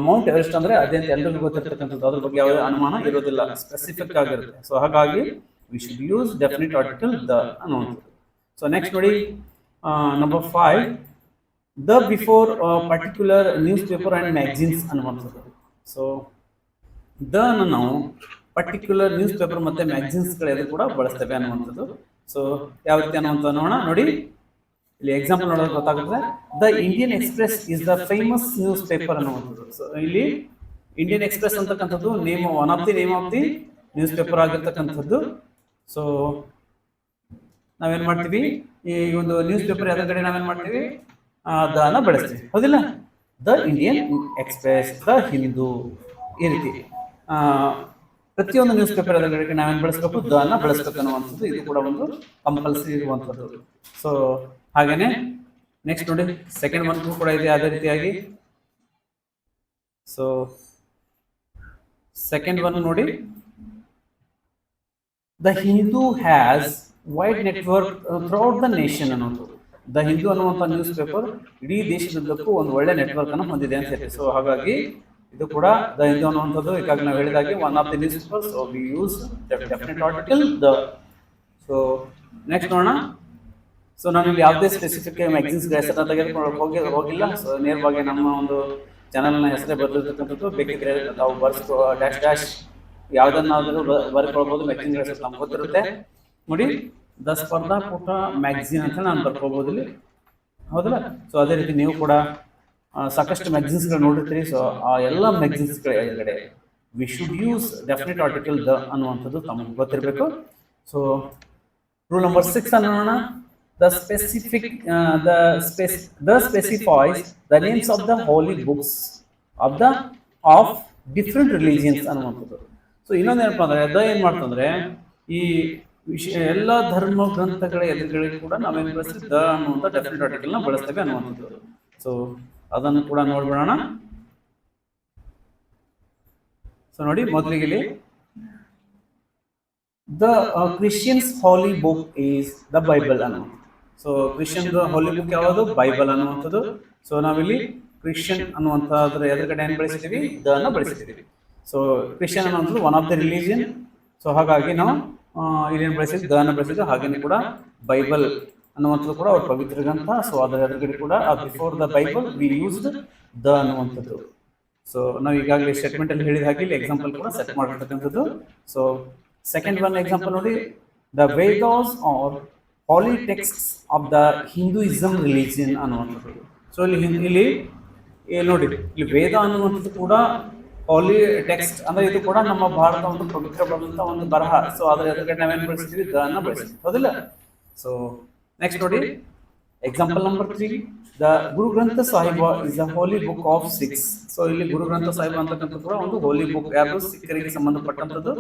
ಮೌಂಟ್ ಎವರೆಸ್ಟ್ ಅಂದ್ರೆ ಅದೇ ಅಂತ ಎಲ್ಲರಿಗೂ ಗೊತ್ತಿರ್ತಕ್ಕಂಥದ್ದು. ಅದ್ರ ಬಗ್ಗೆ ಯಾವುದೇ ಅನುಮಾನ ಇರೋದಿಲ್ಲ, ಸ್ಪೆಸಿಫಿಕ್ ಆಗಿರುತ್ತೆ. ಸೊ ಹಾಗಾಗಿ we should use definite article the ಅನ್ನುವಂಥದ್ದು. ಸೊ ನೆಕ್ಸ್ಟ್ ನೋಡಿ, number 5, the before particular news paper and magazines ಅನ್ನುವಂಥದ್ದು. ಸೊ ದ ಅನ್ನು ನಾವು ಪರ್ಟಿಕ್ಯುಲರ್ ನ್ಯೂಸ್ ಪೇಪರ್ ಮತ್ತೆ ಮ್ಯಾಗಝಿನ್ಸ್ಗಳೆಲ್ಲ ಕೂಡ ಬಳಸ್ತೇವೆ ಅನ್ನುವಂಥದ್ದು. ಸೊ ಯಾವ ರೀತಿ ಅನ್ನುವಂಥ ನೋಡೋಣ. ನೋಡಿ ಇಲ್ಲಿ ಎಕ್ಸಾಂಪಲ್ ನೋಡೋದು ಗೊತ್ತಾಗುತ್ತೆ. The Indian express is the famous news paper ಅನ್ನುವಂಥದ್ದು. ಸೊ ಇಲ್ಲಿ ಇಂಡಿಯನ್ ಎಕ್ಸ್ಪ್ರೆಸ್ ಅಂತಕ್ಕಂಥದ್ದು one of the news paper ಆಗಿರ್ತಕ್ಕಂಥದ್ದು. ಸೊ ನಾವೇನ್ ಮಾಡ್ತೀವಿ? ಈ ಒಂದು ನ್ಯೂಸ್ ಪೇಪರ್ ಎದುರುಗಡೆ ನಾವೇನ್ ಮಾಡ್ತೀವಿ? ದ ಅನ್ನ ಬಳಸ್ತೀವಿ, ಹೌದಿಲ್ಲ? The Indian express, the Hindu, ಈ ರೀತಿ ಪ್ರತಿಯೊಂದು ನ್ಯೂಸ್ ಪೇಪರ್ ಎದುರುಗಡೆ ನಾವೇನು ಬಳಸಬೇಕು? ದ ಅನ್ನ ಬಳಸಬೇಕು ಅನ್ನುವಂಥದ್ದು. ಇದು ಕೂಡ ಒಂದು ಕಂಪಲ್ಸರಿ ಇರುವಂಥದ್ದು. ಸೊ ಹಾಗೇನೆ ನೆಕ್ಸ್ಟ್ ನೋಡಿ, ಸೆಕೆಂಡ್ ಒನ್ ಕೂಡ ಇದೆ ಅದೇ ರೀತಿಯಾಗಿ. ಸೊ ಸೆಕೆಂಡ್ ಒನ್ ನೋಡಿ, the Hindu has wide network throughout the nation ಅನ್ನೋದು. ದ ಹಿಂದೂ ಅನ್ನುವಂಥ ನ್ಯೂಸ್ ಪೇಪರ್ ಇಡೀ ದೇಶದುದ್ದಕ್ಕೂ ಒಂದು ಒಳ್ಳೆ ನೆಟ್ವರ್ಕ್ ಅನ್ನು ಹೊಂದಿದೆ ಅಂತ ಹೇಳಿ. ಸೊ ಹಾಗಾಗಿ ಇದು ಕೂಡ ದ ಹಿಂದೂ ಅನ್ನುವಂಥದ್ದು ಈಗಾಗಲೇ ನಾವು ಹೇಳಿದಾಗೆ one of the news paper. So we use definite article the. So next ನೋಡೋಣ. ಸೊ ನಾನು ಇಲ್ಲಿ ಯಾವುದೇ ಸ್ಪೆಸಿಫಿಕ್ ಮ್ಯಾಗಝಿನ್ಸ್ ಹೆಸರನ್ನ ತೆಗೆದುಕೊಂಡು ಹೋಗಿಲ್ಲ. ಸೊ ನೇರವಾಗಿ ನಮ್ಮ ಒಂದು ಚಾನಲ್ನ ಹೆಸರೇ ಬರೆದಿರ್ತಕ್ಕಂಥದ್ದು. ಬೇಕಿದ್ರೆ ನಾವು ಡ್ಯಾಶ್ ಯಾವುದನ್ನಾದರೂ ಬರ್ಕೊಳ್ಬೋದು. ಮ್ಯಾಗಝಿನ್ ಹೆಸರು ನಮ್ಗೆ ಗೊತ್ತಿರುತ್ತೆ. ನೋಡಿ, ದ ಸ್ಪರ್ಧಾ ಪುಟ ಮ್ಯಾಗಝಿನ್ ಅಂತ ನಾನು ಬರ್ಕೊಳ್ಬೋದು ಇಲ್ಲಿ, ಹೌದಲ್ಲ? ಸೊ ಅದೇ ರೀತಿ ನೀವು ಕೂಡ ಸಾಕಷ್ಟು ಮ್ಯಾಗಝಿನ್ಸ್ಗಳು ನೋಡಿರ್ತೀರಿ. ಸೊ ಆ ಎಲ್ಲ ಮ್ಯಾಗಝಿನ್ಸ್ಗಳ ಎದುರುಗಡೆ V should use definite article the ಅನ್ನುವಂಥದ್ದು ತಮಗೆ ಗೊತ್ತಿರಬೇಕು. So rule number 6 ಅನ್ನೋಣ. The specifies the names of the holy books of different religions ಅನ್ನುವಂಥದ್ದು. ಸೊ ಇನ್ನೊಂದೇನಪ್ಪ ಅಂದ್ರೆ ದ ಏನ್ ಮಾಡ್ತಂದ್ರೆ ಈ ಎಲ್ಲ ಧರ್ಮ ಗ್ರಂಥಗಳ ಎದುರುಗಳಿಗೆ ಕೂಡ ನಾವೇನು ಬಳಸ್ತೀವಿ? ದ ಅನ್ನುವಂಥ ಡೆಫಿನೆಟ್ ಆರ್ಟಿಕಲ್ ನ ಬಳಸ್ತೇವೆ ಅನ್ನುವಂಥದ್ದು. ಸೊ ಅದನ್ನು ಕೂಡ ನೋಡ್ಬಿಡೋಣ. ಸೊ ನೋಡಿ, ಮೊದಲಿಗೆ ಇಲ್ಲಿ the Christians holy book is the Bible ಅನ್ನುವಂಥದ್ದು. ಸೊ ಕ್ರಿಶ್ಚಿಯನ್ ಹೋಲಿ ಬುಕ್ ಯಾವುದು? ಬೈಬಲ್ ಅನ್ನುವಂಥದ್ದು. ಸೊ ನಾವಿಲ್ಲಿ ಕ್ರಿಶ್ಚಿಯನ್ ಅನ್ನುವಂಥದ್ರ ಎದುರುಗಡೆ ಏನು ಬಳಸಿದ್ದೀವಿ? ದ ಅನ್ನ ಬಳಸಿದ್ದೀವಿ. ಸೊ ಕ್ರಿಶ್ಚಿಯನ್ ಅನ್ನುವಂಥದ್ದು one of the religion. So ಹಾಗಾಗಿ ನಾವು ಇಲ್ಲೇನು ಬಳಸಿದ್ವಿ? ದ ಅನ್ನ ಬಳಸಿದ್ವಿ. ಹಾಗೇನೆ ಕೂಡ ಬೈಬಲ್ ಅನ್ನುವಂಥದ್ದು ಕೂಡ ಅವ್ರ ಪವಿತ್ರ ಗ್ರಂಥ. ಸೊ ಅದರ ಎದುರುಗಡೆ ಕೂಡ before the Bible V used the ಅನ್ನುವಂಥದ್ದು. ಸೊ ನಾವು ಈಗಾಗಲೇ ಸ್ಟೇಟ್ಮೆಂಟ್ ಅಲ್ಲಿ ಹೇಳಿದ ಹಾಗೆ ಇಲ್ಲಿ ಎಕ್ಸಾಂಪಲ್ ಕೂಡ ಸೆಟ್ ಮಾಡಿರ್ತಕ್ಕಂಥದ್ದು. ಸೊ ಸೆಕೆಂಡ್ ಒನ್ ಎಕ್ಸಾಂಪಲ್ ನೋಡಿ, the Vedas are holy text of the Hinduism religion ಅನ್ನುವಂಥದ್ದು. ಸೊ ಇಲ್ಲಿ ನೋಡಿ, ಇಲ್ಲಿ ವೇದ ಅನ್ನುವಂಥದ್ದು ಕೂಡ ಹಾಲಿ ಟೆಕ್ಸ್ಟ್ ಅಂದ್ರೆ ಇದು ಕೂಡ ನಮ್ಮ ಭಾರತ ಒಂದು ಪವಿತ್ರವಾದಂಥ ಒಂದು ಬರಹ. ಸೊ ಅದರ ಎದುರುಗಡೆ ನಾವೇನು ಬಳಸಿದ್ವಿ? ದ ಅನ್ನ ಬಳಸಿದ್ವಿ, ಹೌದಿಲ್ಲ? ಸೊ ನೆಕ್ಸ್ಟ್ ನೋಡಿ, example number 3, the Guru Granth Sahib is the holy book of Sikhs. So ಇಲ್ಲಿ ಗುರು ಗ್ರಂಥ ಸಾಹಿಬ ಅಂತಕ್ಕಂಥ ಕೂಡ ಒಂದು ಹೋಲಿ ಬುಕ್. ಯಾರು? ಸಿಖ್ಖರಿಗೆ ಸಂಬಂಧಪಟ್ಟಂಥದ್ದು.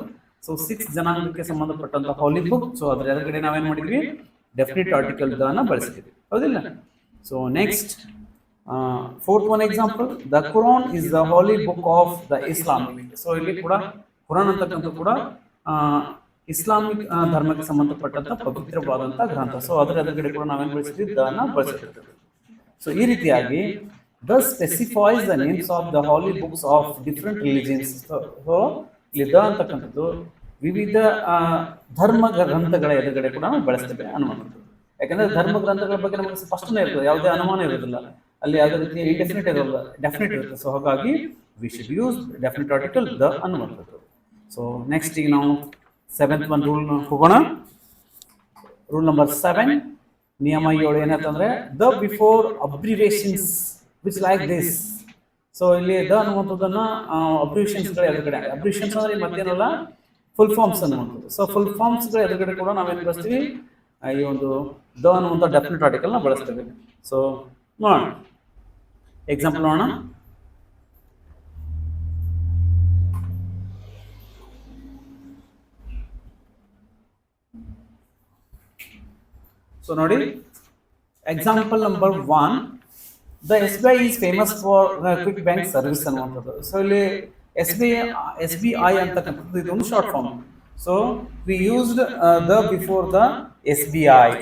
ಸೊ 6 ಜನಾಂಗಕ್ಕೆ ಸಂಬಂಧಪಟ್ಟಂತ ಹಾಲಿ ಬುಕ್. ಸೊ ಅದರ ಎದುರುಗಡೆ ನಾವೇನ್ ಮಾಡಿದ್ವಿ? ಡೆಫಿನೆಟ್ ಆರ್ಟಿಕಲ್ ದ ಅನ್ನ ಬಳಸಿದ್ವಿ, ಹೌದಿಲ್ಲ? So next Fourth one example, the Quran is the holy book of the Islamic. So ಇಲ್ಲಿ ಕೂಡ ಕುರಾನ್ ಅಂತಕ್ಕಂಥ ಕೂಡ ಇಸ್ಲಾಮಿಕ್ ಧರ್ಮಕ್ಕೆ ಸಂಬಂಧಪಟ್ಟಂತ ಪವಿತ್ರವಾದಂತ ಗ್ರಂಥ. ಸೊ ಅದರ ಎದುರುಗಡೆ ಕೂಡ ನಾವೇನು ಬಳಸಿದ್ವಿ, ದ ಬಳಸಿರ್ತೇವೆ. ಸೊ ಈ ರೀತಿಯಾಗಿ thus specifies the names of the holy books of different religions. So ಇಲ್ಲಿ ದ ಅಂತಕ್ಕಂಥದ್ದು ವಿವಿಧ ಧರ್ಮ ಗ್ರಂಥಗಳ ಎದುರುಗಡೆ ಕೂಡ ನಾವು ಬಳಸ್ತೇವೆ ಅನ್ನುವಂಥದ್ದು. ಯಾಕಂದ್ರೆ ಧರ್ಮ ಗ್ರಂಥಗಳ ಬಗ್ಗೆ ನಮಗೆ ಸ್ಪಷ್ಟನೆ ಇರ್ತದೆ, ಯಾವುದೇ ಅನುಮಾನ ಇರೋದಿಲ್ಲ, ಅಲ್ಲಿ ಯಾವುದೇ ರೀತಿಯ ಇಂಡೆಫಿನಿಟ್ ಇರೋಲ್ಲ, ಡೆಫಿನೆಟ್ ಇರುತ್ತೆ. ಸೊ ಹಾಗಾಗಿ we should use definite article the ಅನ್ನುವಂಥದ್ದು. ಸೊ ನೆಕ್ಸ್ಟ್ ಈಗ ನಾವು ಸೆವೆಂತ್ ಒಂದು ರೂಲ್ ಹೋಗೋಣ. ರೂಲ್ ನಂಬರ್ 7, ನಿಯಮ 7 ಏನಂತಂದ್ರೆ the before abbreviations which like this. So ಇಲ್ಲಿ ದ ಅನ್ನುವಂಥದ್ದನ್ನ ಅಬ್ರಿವೇಷನ್ಸ್ಗಳ ಎದುರುಗಡೆ, ಅಬ್ರಿವೇಷನ್ಸ್ ಅಂದ್ರೆ ಮತ್ತೇನಲ್ಲ ಫುಲ್ ಫಾರ್ಮ್ಸ್ ಅನ್ನುವಂಥದ್ದು. ಸೊ ಫುಲ್ ಫಾರ್ಮ್ಸ್ಗಳ ಎದುರುಗಡೆ ಕೂಡ ನಾವೇನು ಬಳಸ್ತೀವಿ, ಈ ಒಂದು ದ ಅನ್ನುವಂಥ ಡೆಫಿನೆಟ್ ಆರ್ಟಿಕಲ್ನ ಬಳಸ್ತೇವೆ. ಸೊ ನೋಡೋಣ, ಎಕ್ಸಾಂಪಲ್ ನೋಡೋಣ. ಸೊ ನೋಡಿ, example number 1, the SBI is famous for quick bank service ಅನ್ನುವಂಥದ್ದು. ಸೊ ಇಲ್ಲಿ SBI ಅಂತಕ್ಕಂಥದ್ದು ಇದೊಂದು short form. So we used the before the SBI.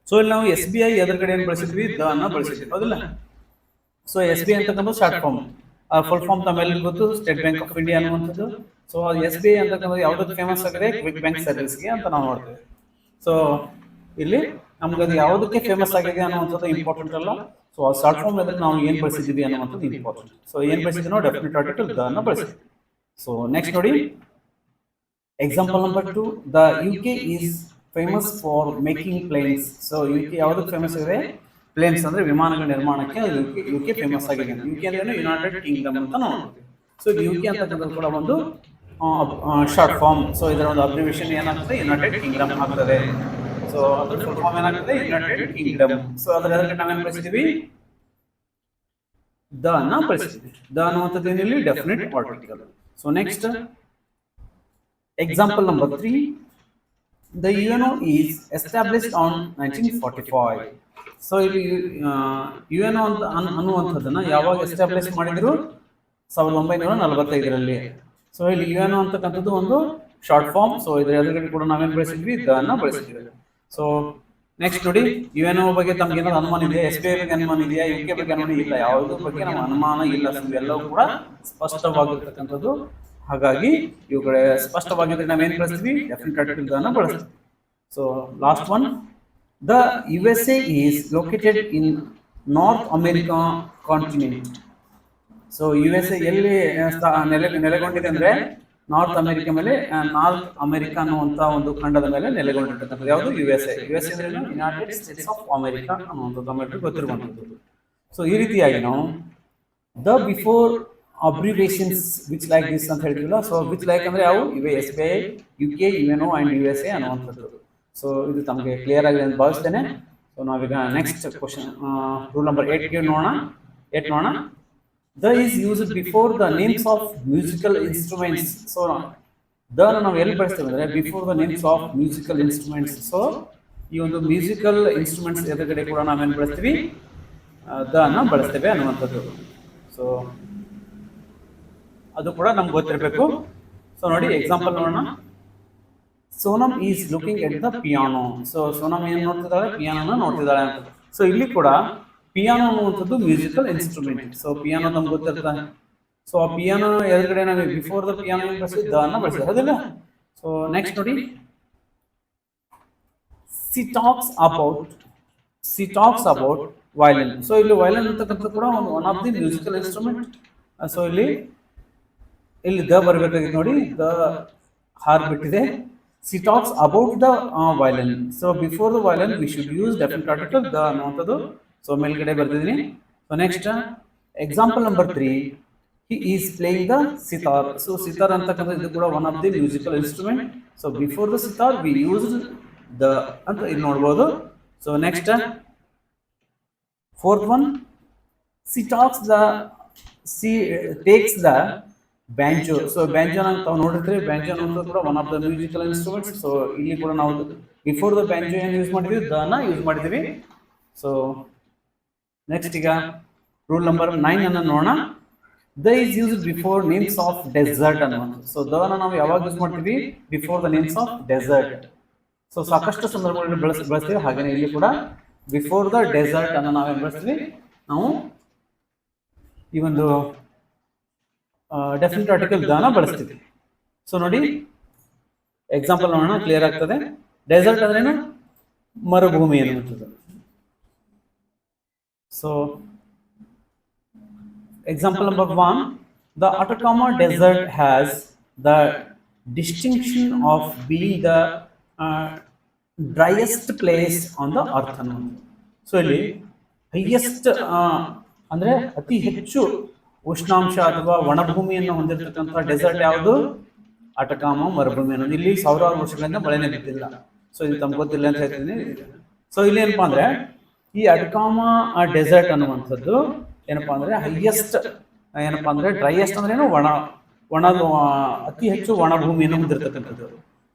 So ಇಲ್ಲಿ ನಾವು SBI ಎದುರುಗಡೆ ಏನು ಬಳಸಿದ್ವಿ, ದ ಅನ್ನ ಬಳಸಿದ್ವಿ, ಹೌದಿಲ್ಲ? ಸೊ SBI ಅಂತಕ್ಕಂಥ ಶಾರ್ಟ್ ಫಾರ್ಮ್, ಫುಲ್ ಫಾರ್ಮ್ ತಮ್ಮೆಲ್ಲ ಗೊತ್ತು, ಸ್ಟೇಟ್ ಬ್ಯಾಂಕ್ ಆಫ್ ಇಂಡಿಯಾ ಅನ್ನುವಂಥದ್ದು. ಸೊ SBI ಅಂತಕ್ಕಂಥದ್ದು ಯಾವುದಕ್ಕೆ ಫೇಮಸ್ ಆಗಿದೆ, ಕ್ವಿಕ್ ಬ್ಯಾಂಕ್ ಸರ್ವಿಸ್ಗೆ ಅಂತ ನಾವು ನೋಡ್ತೇವೆ. ಸೊ ಇಲ್ಲಿ ನಮ್ಗೆ ಅದು ಯಾವುದಕ್ಕೆ ಫೇಮಸ್ ಆಗಿದೆ ಅನ್ನುವಂಥದ್ದು ಇಂಪಾರ್ಟೆಂಟ್ ಅಲ್ಲ. ಸೊ ಆ ಶಾರ್ಟ್ ಫಾರ್ಮ್ ಎದುರು ನಾವು ಏನು ಬಳಸಿದ್ದೀವಿ ಅನ್ನುವಂಥದ್ದು ಇಂಪಾರ್ಟೆಂಟ್. ಸೊ ಏನು ಬಳಸಿದ್ವಿ ನಾವು ಡೆಫಿನೆಟ್ ಆರ್ಟಿಕಲ್ ದ ಅನ್ನ ಬಳಸಿದ್ವಿ. ಸೊ ನೆಕ್ಸ್ಟ್ ನೋಡಿ, example number 2, the UK is famous for making planes. So UK ಯಾವುದಕ್ಕೆ ಫೇಮಸ್ ಇದೆ, ಪ್ಲೇನ್ಸ್ ಅಂದ್ರೆ ವಿಮಾನಗಳ ನಿರ್ಮಾಣಕ್ಕೆ UK ಫೇಮಸ್ ಆಗಿದೆ. UK ಅಂದ್ರೆ ಯುನೈಟೆಡ್ ಕಿಂಗ್ಡಮ್ ಅಂತ ನೋಡ್ತೀವಿ. ಸೊ UK ಅಂತಕ್ಕಂಥದ್ದು ಕೂಡ ಒಂದು ಶಾರ್ಟ್ ಫಾರ್ಮ್. ಸೊ ಇದರ ಒಂದು ಅಬ್ರಿವೇಷನ್ ಏನಾಗ್ತದೆ, ಯುನೈಟೆಡ್ ಕಿಂಗ್ಡಮ್ ಆಗ್ತದೆ. ಸೊ ಅದ್ರ ಫುಲ್ ಫಾರ್ಮ್ ಏನಾಗ್ತದೆ, ಯುನೈಟೆಡ್ ಕಿಂಗ್ಡಮ್. ಸೊ ಅದರ ಎದುರಿಗೆ ನಾವೇನು ಬಳಸಿದ್ದೀವಿ, ದ ಅನ್ನ ಬಳಸಿದ್ದೀವಿ. ದ ಅನ್ನುವಂಥದ್ದು ಏನಿಲ್ಲ, definite article. So next example number 3, the UNO is established on 1945. So ಇಲ್ಲಿ UNO ಅಂತ ಅನ್ನುವಂಥದ್ದನ್ನ ಯಾವಾಗ ಎಸ್ಟಾಬ್ಲಿಷ್ ಮಾಡಿದ್ರು, 1945ರಲ್ಲಿ. ಸೊ ಇಲ್ಲಿ UNO ಅಂತಕ್ಕಂಥದ್ದು ಒಂದು ಶಾರ್ಟ್ ಫಾರ್ಮ್. ಸೊ ಇದರ ಎದುರುಗಡೆ ಕೂಡ ನಾವೇನು ಬಳಸಿದ್ವಿ, ದ ಅನ್ನ ಬಳಸಿದ್ವಿ. ಸೊ ನೆಕ್ಸ್ಟ್ ನೋಡಿ, UNO ಬಗ್ಗೆ ತಮ್ಗೆ ಏನಾದ್ರು ಅನುಮಾನ ಇದೆಯಾ, SBI ಬಗ್ಗೆ ಅನುಮಾನ ಇದೆಯಾ, UK ಬಗ್ಗೆ ಅನುಮಾನ ಇಲ್ಲ, ಯಾವುದ್ರ ಬಗ್ಗೆ ನಮ್ಮ ಅನುಮಾನ ಇಲ್ಲ. ಎಲ್ಲವೂ ಕೂಡ ಸ್ಪಷ್ಟವಾಗಿರ್ತಕ್ಕಂಥದ್ದು. ಹಾಗಾಗಿ ಇವುಗಳ ಸ್ಪಷ್ಟವಾಗಿದ್ರೆ ನಾವೇನು ಬಳಸ್ತೀವಿ, ಡೆಫಿನೆಟ್ ಆರ್ಟಿಕಲ್ ದ ಅನ್ನ ಬಳಸ್ತೀವಿ. So last one, the USA is located in north America continent. So USA ಎಲ್ಲಿ ನೆಲೆಗೊಂಡಿದೆ ಅಂದ್ರೆ ನಾರ್ತ್ ಅಮೆರಿಕಾ ಮೇಲೆ, ನಾರ್ತ್ ಅಮೆರಿಕಾ ಅನ್ನುವಂಥ ಒಂದು ಖಂಡದ ಮೇಲೆ ನೆಲೆಗೊಂಡಿರ್ತಕ್ಕಂಥದ್ದು ಯಾವುದು, USA. ಅಂದ್ರೆ ಯುನೈಟೆಡ್ ಸ್ಟೇಟ್ಸ್ ಆಫ್ ಅಮೆರಿಕಾ ಅನ್ನುವಂಥದ್ದು ಅಮೆರಿಕ ಗೊತ್ತಿರುವಂಥದ್ದು. ಸೊ ಈ ರೀತಿಯಾಗಿ ನಾವು the before abbreviations which like this ಅಂತ ಹೇಳ್ತೀವಲ್ಲ. ಸೊ ವಿಚ್ ಲೈಕ್ ಅಂದ್ರೆ ಯಾವ, ಇವೆ SBI, UK, UNO and USA ಅನ್ನುವಂಥದ್ದು. ಸೊ ಇದು ತಮಗೆ ಕ್ಲಿಯರ್ ಆಗಿದೆ ಅಂತ ಭಾವಿಸ್ತೇನೆ. ಸೊ ನಾವೀಗ ನೆಕ್ಸ್ಟ್ ಕ್ವಶನ್, ರೂಲ್ ನಂಬರ್ 8 ನೋಡೋಣ. The is used before the names of musical instruments. So the ನಾವು ಎಲ್ಲಿ ಬಳಸ್ತೇವೆ ಅಂದ್ರೆ before the names of musical instruments. So ಈ ಒಂದು ಮ್ಯೂಸಿಕಲ್ ಇನ್ಸ್ಟ್ರೂಮೆಂಟ್ಸ್ ಎದುರುಗಡೆ ಕೂಡ ನಾವೇನು ಬಳಸ್ತೀವಿ, ದ ಅನ್ನ ಬಳಸ್ತೇವೆ ಅನ್ನುವಂಥದ್ದು. ಸೊ ಅದು ಕೂಡ ನಮ್ಗೆ ಗೊತ್ತಿರಬೇಕು. ಸೊ ನೋಡಿ, ಎಕ್ಸಾಂಪಲ್ ನೋಡೋಣ. Sonam is looking at the piano. So Sonam ಏನು ನೋಡ್ತಿದ್ದಾಳೆ, ಪಿಯಾನೋನ ನೋಡ್ತಿದ್ದಾಳೆ ಅಂತ. ಸೊ ಇಲ್ಲಿ ಕೂಡ ಪಿಯಾನೋ ಅನ್ನುವಂಥದ್ದು ಮ್ಯೂಸಿಕಲ್ ಇನ್ಸ್ಟ್ರೂಮೆಂಟ್. ಸೊ ಪಿಯಾನೋ ನಮ್ಗೆ ಗೊತ್ತಿರ್ತಾನೆ. ಸೊ ಆ ಪಿಯಾನೋ ಎದುರುಗಡೆ ನಾವು ಬಿಫೋರ್ ದ ಪಿಯಾನೋ ಏನು ಬಳಸಿ, ದ ಅನ್ನ ಬಳಸಿ, ಹೌದಿಲ್ಲ? ಸೊ ನೆಕ್ಸ್ಟ್ ನೋಡಿ, she talks about violin. So ಇಲ್ಲಿ ವಯಲಿನ್ ಅಂತಕ್ಕಂಥದ್ದು ಕೂಡ one of the musical instrument. So ಇಲ್ಲಿ ದ ಬರಬೇಕಾಗಿತ್ತು ನೋಡಿ, ದ ಹಾರ್ ಬಿಟ್ಟಿದೆ. She talks about the violin. So before the violin we should use definite article the ಅನ್ನುವಂಥದ್ದು. ಸೊ ಮೇಲ್ಗಡೆ ಬರ್ತಿದ್ದೀನಿ. So next example number 3, he is playing the sitar. So sitar ಅಂತಕ್ಕಂಥ ಇದು ಕೂಡ one of the musical instrument. So before the sitar we used the ಅಂತ ಇಲ್ಲಿ ನೋಡ್ಬೋದು. So next fourth one, she takes the banjo. So banjo ಅಂತ ತಾವು ನೋಡಿರ್ತೀರಿ, ಬ್ಯಾಂಜೋ ಅನ್ನೋದು ಕೂಡ one of the musical instruments. So ಇಲ್ಲಿ ಕೂಡ ನಾವು ಬಿಫೋರ್ ದ ಬ್ಯಾಂಜೋ ಏನು ಯೂಸ್ ಮಾಡಿದ್ವಿ, ದ ನ ಯೂಸ್ ಮಾಡಿದ್ವಿ. ಸೊ ನೆಕ್ಸ್ಟ್ ಈಗ ರೂಲ್ ನಂಬರ್ 9 ಅನ್ನು ನೋಡೋಣ. The is use before names of desert ಅನ್ನುವಂಥ. ಸೊ ದನ ನಾವು ಯಾವಾಗ ಯೂಸ್ ಮಾಡ್ತೀವಿ, before the names of desert. So ಸಾಕಷ್ಟು ಸಂದರ್ಭಗಳಲ್ಲಿ ಬಳಸ್ತೀವಿ. ಹಾಗೆಯೇ ಇಲ್ಲಿ ಕೂಡ ಬಿಫೋರ್ ದ ಡೆಸರ್ಟ್ ಅನ್ನು ನಾವೇನು ಬಳಸ್ತೀವಿ, ನಾವು ಈ ಒಂದು ಡೆಫಿನೆಟ್ ಆರ್ಟಿಕಲ್ ದನ ಬಳಸ್ತೀವಿ. ಸೊ ನೋಡಿ ಎಕ್ಸಾಂಪಲ್ ನೋಡೋಣ, ಕ್ಲಿಯರ್ ಆಗ್ತದೆ. ಡೆಸರ್ಟ್ ಅಂದ್ರೇನು, ಮರುಭೂಮಿ ಅನ್ನುವಂಥದ್ದು. So example number 1, the Atacama Desert has the distinction of being the driest place on the earth. So ಇಲ್ಲಿ ಹೈಯೆಸ್ಟ್ ಅಂದ್ರೆ ಅತಿ ಹೆಚ್ಚು ಉಷ್ಣಾಂಶ ಅಥವಾ ಒಣಭೂಮಿಯನ್ನು ಹೊಂದಿರತಕ್ಕಂಥ ಡೆಸರ್ಟ್ ಯಾವುದು, ಅಟಕಾಮ ಮರುಭೂಮಿ ಅನ್ನೋದು. ಇಲ್ಲಿ ಸಾವಿರಾರು ವರ್ಷಗಳಿಂದ ಮಳೆನೇ ಬಿದ್ದಿಲ್ಲ. ಸೊ ಇದು ತಮ್ಗೆ ಗೊತ್ತಿಲ್ಲ ಅಂತ ಹೇಳ್ತೀನಿ. ಸೊ ಇಲ್ಲಿ ಏನಪ್ಪಾ ಅಂದ್ರೆ ಈ ಅಟಕಾಮ ಡೆಸರ್ಟ್ ಅನ್ನುವಂಥದ್ದು ಏನಪ್ಪಾ ಅಂದ್ರೆ ಹೈಯೆಸ್ಟ್, ಏನಪ್ಪಾ ಅಂದ್ರೆ ಡ್ರೈಯೆಸ್ಟ್ ಅಂದ್ರೆ ಏನು, ಒಣ ಅತಿ ಹೆಚ್ಚು ಒಣ ಭೂಮಿಯನ್ನು ಹೊಂದಿರತಕ್ಕಂಥದ್ದು.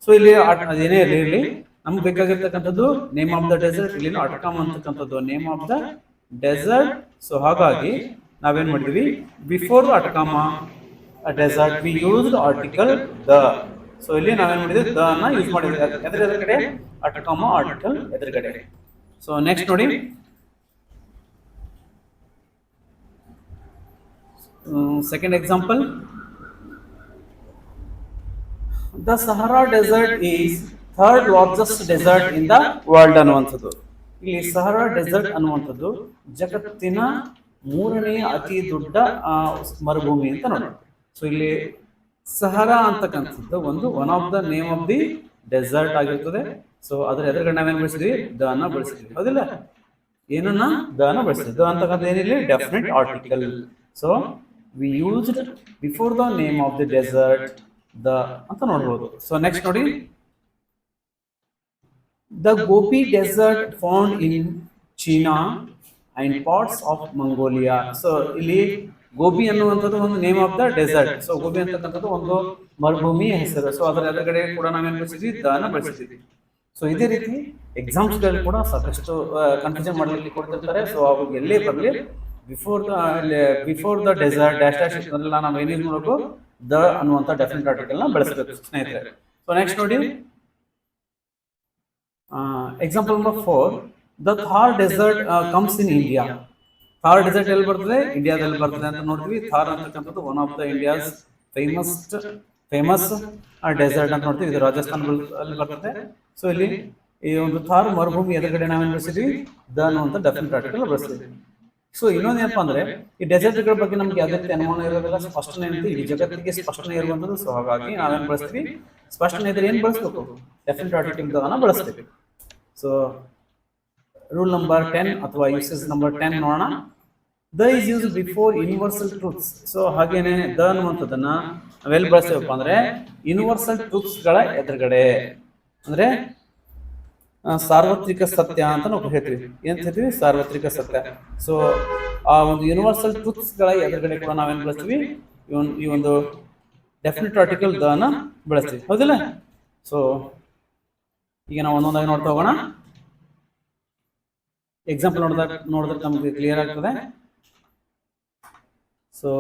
ಸೊ ಇಲ್ಲಿ ಅದೇನೇ ಇರಲಿ, ನಮ್ಗೆ ಬೇಕಾಗಿರ್ತಕ್ಕಂಥದ್ದು ನೇಮ್ ಆಫ್ ದ ಡೆಸರ್ಟ್. ಇಲ್ಲಿ ಅಟಕಾಮ ಅಂತಕ್ಕಂಥದ್ದು name of the desert. So ಹಾಗಾಗಿ ನಾವೇನ್ ಮಾಡಿದ್ವಿ, before Atacama desert we used article the. So ಇಲ್ಲಿ ನಾವೇನ್ ಮಾಡಿದ್ವಿ, ದ ನ ಯೂಸ್ ಮಾಡಿದ್ವಿ ಎದುರುಗಡೆ, ಅಟಕಾಮ ಆರ್ಟಿಕಲ್ ಎದುರುಗಡೆ. ಸೊ ನೆಕ್ಸ್ಟ್ ನೋಡಿ, second example, the Sahara Desert is third largest desert in the world ಅನ್ನುವಂಥದ್ದು. ಇಲ್ಲಿ ಸಹರಾ ಡೆಸರ್ಟ್ ಅನ್ನುವಂಥದ್ದು ಜಗತ್ತಿನ 3ನೇ ಅತಿ ದೊಡ್ಡ ಮರುಭೂಮಿ ಅಂತ ನೋಡಿ. ಸೊ ಇಲ್ಲಿ ಸಹರಾ ಅಂತಕ್ಕಂಥದ್ದು ಒಂದು one of the name of the desert ಆಗಿರ್ತದೆ. ಸೊ ಅದರ ಎದುರುಗಡೆ ನಾವೇನು ಬಳಸಿದ್ವಿ, ದ ನ ಬಳಸಿದ್ವಿ, ಹೌದಿಲ್ಲ? ಏನನ್ನ, ದ ನ ಬಳಸಿದ್ವಿ. ದ ಅಂತಕ್ಕಂಥ ಏನಿಲ್ಲ, definite article. So we used before the name of the desert the ಅಂತ ನೋಡಬಹುದು. ಸೊ ನೆಕ್ಸ್ಟ್ ನೋಡಿ, the Gobi Desert found in China and parts of Mongolia. So ಇಲ್ಲಿ ಗೋಬಿ ಅನ್ನುವಂಥದ್ದು ಒಂದು name of the desert. So Gobi ಅಂತಕ್ಕಂಥದ್ದು ಒಂದು ಮರುಭೂಮಿಯ ಹೆಸರು. ಸೊ ಅದರ ಎದುರುಗಡೆ ಕೂಡ ನಾವೇನು ಬಳಸಿದ್ವಿ, ದಾನ ಬಳಸಿದ್ವಿ. ಸೊ ಇದೇ ರೀತಿ ಎಕ್ಸಾಮ್ಸ್ ಗಳು ಕೂಡ ಸಾಕಷ್ಟು ಕನ್ಫ್ಯೂಷನ್ ಮಾಡಲಿಕ್ಕೆ ಕೊಡ್ತಿರ್ತಾರೆ. ಸೊ ಅವಾಗ ಎಲ್ಲೇ ಬರಲಿ, before the desert dash dash ಇದನ್ನೆಲ್ಲ ನಾವು ಏನೇನು ಮಾಡಬೇಕು, ದ ಅನ್ನುವಂಥ ಡೆಫಿನೆಟ್ ಆರ್ಟಿಕಲ್ ನ ಬಳಸಬೇಕು ಸ್ನೇಹಿತರೆ. ಸೊ ನೆಕ್ಸ್ಟ್ ನೋಡಿ, example number 4, the Thar desert comes in India. Thar desert ಎಲ್ಲಿ ಬರ್ತದೆ, ಇಂಡಿಯಾದಲ್ಲಿ ಬರ್ತದೆ ಅಂತ ನೋಡ್ತೀವಿ. ಥಾರ್ ಅಂತಕ್ಕಂಥದ್ದು one of the India's famous desert ಅಂತ ನೋಡ್ತೀವಿ. ಇದು ರಾಜಸ್ಥಾನದಲ್ಲಿ ಬರ್ತದೆ. ಸೊ ಇಲ್ಲಿ ಈ ಒಂದು ಥಾರ್ ಮರುಭೂಮಿ ಎದುರುಗಡೆ ನಾವೇನು ಬಳಸಿದ್ವಿ, ದ ಅನ್ನುವಂಥ ಡೆಫಿನೆಟ್ ಆರ್ಟಿಕಲ್ ಬಳಸ್ತೀವಿ. ಸೊ ಇನ್ನೊಂದು ಏನಪ್ಪಾ ಅಂದ್ರೆ, ಈ ಡೆಸರ್ಟ್ಗಳ ಬಗ್ಗೆ ನಮ್ಗೆ ಯಾವುದೇ ರೀತಿ ಅನುಮಾನ ಇರೋದಿಲ್ಲ, ಸ್ಪಷ್ಟನೆ ಇರುತ್ತೆ, ಈ ಜಗತ್ತಿಗೆ ಸ್ಪಷ್ಟನೆ ಇರುವಂಥದ್ದು. ಸೊ ಹಾಗಾಗಿ ನಾವೇನು ಬಳಸ್ತೀವಿ, ಸ್ಪಷ್ಟನೆ ಇದ್ರೆ ಏನು ಬಳಸ್ಬೇಕು, ಡೆಫಿನೆಟ್ ಆರ್ಟಿಕಲ್ ದ ಬಳಸ್ತೀವಿ. ಸೊ ರೂಲ್ ನಂಬರ್ 10 ಅಥವಾ ಯೂಸೇಜ್ ನಂಬರ್ 10 ನೋಡೋಣ. The is use before universal truths. So ಹಾಗೇನೆ ದ ಅನ್ನುವಂಥದ್ದನ್ನ ನಾವೆಲ್ಲಿ ಬಳಸ್ತೇವಪ್ಪ ಅಂದ್ರೆ, ಯೂನಿವರ್ಸಲ್ ಟ್ರೂತ್ಸ್ ಗಳ ಎದುರುಗಡೆ, ಅಂದ್ರೆ ಸಾರ್ವತ್ರಿಕ ಸತ್ಯ ಅಂತ ನಾವು ಹೇಳ್ತೀವಿ. ಏನ್ ಹೇಳ್ತೀವಿ, ಸಾರ್ವತ್ರಿಕ ಸತ್ಯ. ಸೊ ಆ ಒಂದು ಯೂನಿವರ್ಸಲ್ ಟ್ರೂತ್ಸ್ ಗಳ ಎದುರುಗಡೆ ಕೂಡ ನಾವೇನು ಬಳಸ್ತೀವಿ, ಈ ಒಂದು ಡೆಫಿನೆಟ್ ಆರ್ಟಿಕಲ್ ದ ನ ಬಳಸ್ತೀವಿ, ಹೌದಿಲ್ಲ? ಸೊ ಈಗ ನಾವು ಒಂದೊಂದಾಗಿ ನೋಡ್ತಾ ಹೋಗೋಣ. ಎಕ್ಸಾಂಪಲ್ ನೋಡಿದ್ರೆ ನಮಗೆ ಕ್ಲಿಯರ್ ಆಗ್ತದೆ. ಸೊ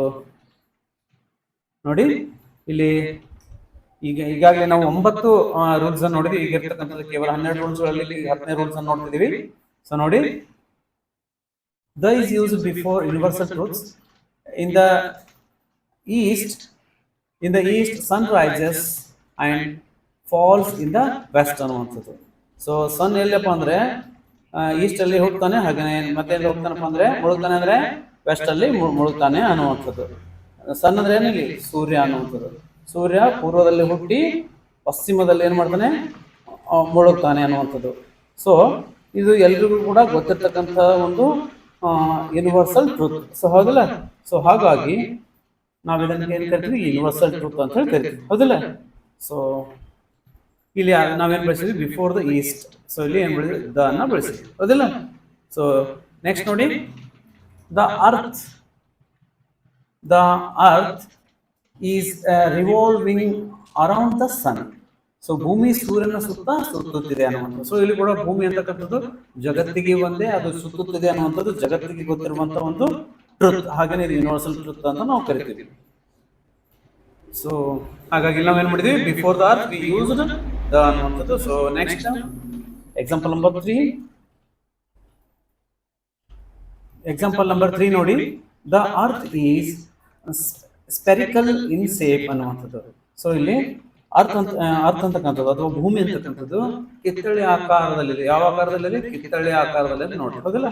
ನೋಡಿ, ಇಲ್ಲಿ ಈಗಾಗಲೇ ನಾವು 9 ರೂಲ್ಸ್ ಅನ್ನು ನೋಡಿದ್ವಿ. ಈಗ ಇರ್ತಕ್ಕಂಥದ್ದು ಕೇವಲ 12 ರೂಲ್ಸ್ ಗಳಲ್ಲಿ 10ನೇ ರೂಲ್ಸ್ ಅನ್ನು ನೋಡ್ತಿದೀವಿ. ಸೊ ನೋಡಿ, the is use before universal truths. In the east sun rises and falls in the west ಅನ್ನುವಂಥದ್ದು. ಸೊ ಸನ್ ಎಲ್ಲಪ್ಪ ಅಂದ್ರೆ ಈಸ್ಟ್ ಅಲ್ಲಿ ಹೋಗ್ತಾನೆ, ಹಾಗೆ ಮತ್ತೆ ಎಲ್ಲಿ ಹೋಗ್ತಾನಪ್ಪ ಅಂದ್ರೆ, ಮುಳುಗ್ತಾನೆ ಅಂದ್ರೆ ವೆಸ್ಟ್ ಅಲ್ಲಿ ಮುಳುಗ್ತಾನೆ ಅನ್ನುವಂಥದ್ದು. ಸನ್ ಅಂದ್ರೆ ಏನಿಲ್ಲಿ, ಸೂರ್ಯ ಅನ್ನುವಂಥದ್ದು. ಸೂರ್ಯ ಪೂರ್ವದಲ್ಲಿ ಹುಟ್ಟಿ ಪಶ್ಚಿಮದಲ್ಲಿ ಏನ್ ಮಾಡ್ತಾನೆ, ಮುಳುಗ್ತಾನೆ ಅನ್ನುವಂಥದ್ದು. ಸೊ ಇದು ಎಲ್ರಿಗೂ ಕೂಡ ಗೊತ್ತಿರ್ತಕ್ಕಂಥ ಒಂದು ಯೂನಿವರ್ಸಲ್ ಟ್ರೂತ್. ಸೊ ಹೌದಿಲ್ಲ? ಸೊ ಹಾಗಾಗಿ ನಾವು ಇದನ್ನ ಏನ್ ಕರಿತೀವಿ, ಯೂನಿವರ್ಸಲ್ ಟ್ರೂತ್ ಅಂತ ಹೇಳಿ ಕರಿತೀವಿ, ಹೌದಿಲ್ಲ? ಸೊ ಇಲ್ಲಿ ನಾವೇನ್ ಬಳಸಿದ್ವಿ, ಬಿಫೋರ್ ದ ಈಸ್ಟ್. ಸೊ ಇಲ್ಲಿ ಏನ್ ಬಳಸಿದ್ವಿ, ದ ಅನ್ನ ಬಳಸಿದ್ವಿ, ಹೌದಿಲ್ಲ? ಸೊ ನೆಕ್ಸ್ಟ್ ನೋಡಿ, the earth is revolving around the sun. So ಭೂಮಿ ಸೂರ್ಯನ ಸುತ್ತ ಸುತ್ತುತ್ತಿದೆ ಅನ್ನುವಂಥದ್ದು. ಸೊ ಇಲ್ಲಿ ಕೂಡ ಭೂಮಿ ಅಂತಕ್ಕಂಥದ್ದು ಜಗತ್ತಿಗೆ ಒಂದೇ, ಅದು ಸುತ್ತುತ್ತಿದೆ ಅನ್ನುವಂಥದ್ದು ಜಗತ್ತಿಗೆ ಗೊತ್ತಿರುವಂತಹ ಒಂದು ಟ್ರುತ್, ಹಾಗೇನೆ ಯೂನಿವರ್ಸಲ್ ಟ್ರುತ್ ಅಂತ ನಾವು ಕರಿತೀವಿ. ಸೊ ಹಾಗಾಗಿ ನಾವೇನ್ ಮಾಡಿದ್ವಿ, before the earth we used the ಅನ್ನುವಂಥದ್ದು. So next example number 3. Example number 3 ನೋಡಿ, the earth is spherical in shape ಅನ್ನುವಂಥದ್ದು. ಸೊ ಇಲ್ಲಿ ಅರ್ಥ ಅಂತಕ್ಕಂಥದ್ದು ಅಥವಾ ಭೂಮಿ ಅಂತಕ್ಕಂಥದ್ದು ಕಿತ್ತಳೆ ಆಕಾರದಲ್ಲಿದೆ. ಯಾವ ಆಕಾರದಲ್ಲಿದೆ? ಕಿತ್ತಳೆ ಆಕಾರದಲ್ಲಿ ನೋಡಿ, ಹೌದಲ್ಲ?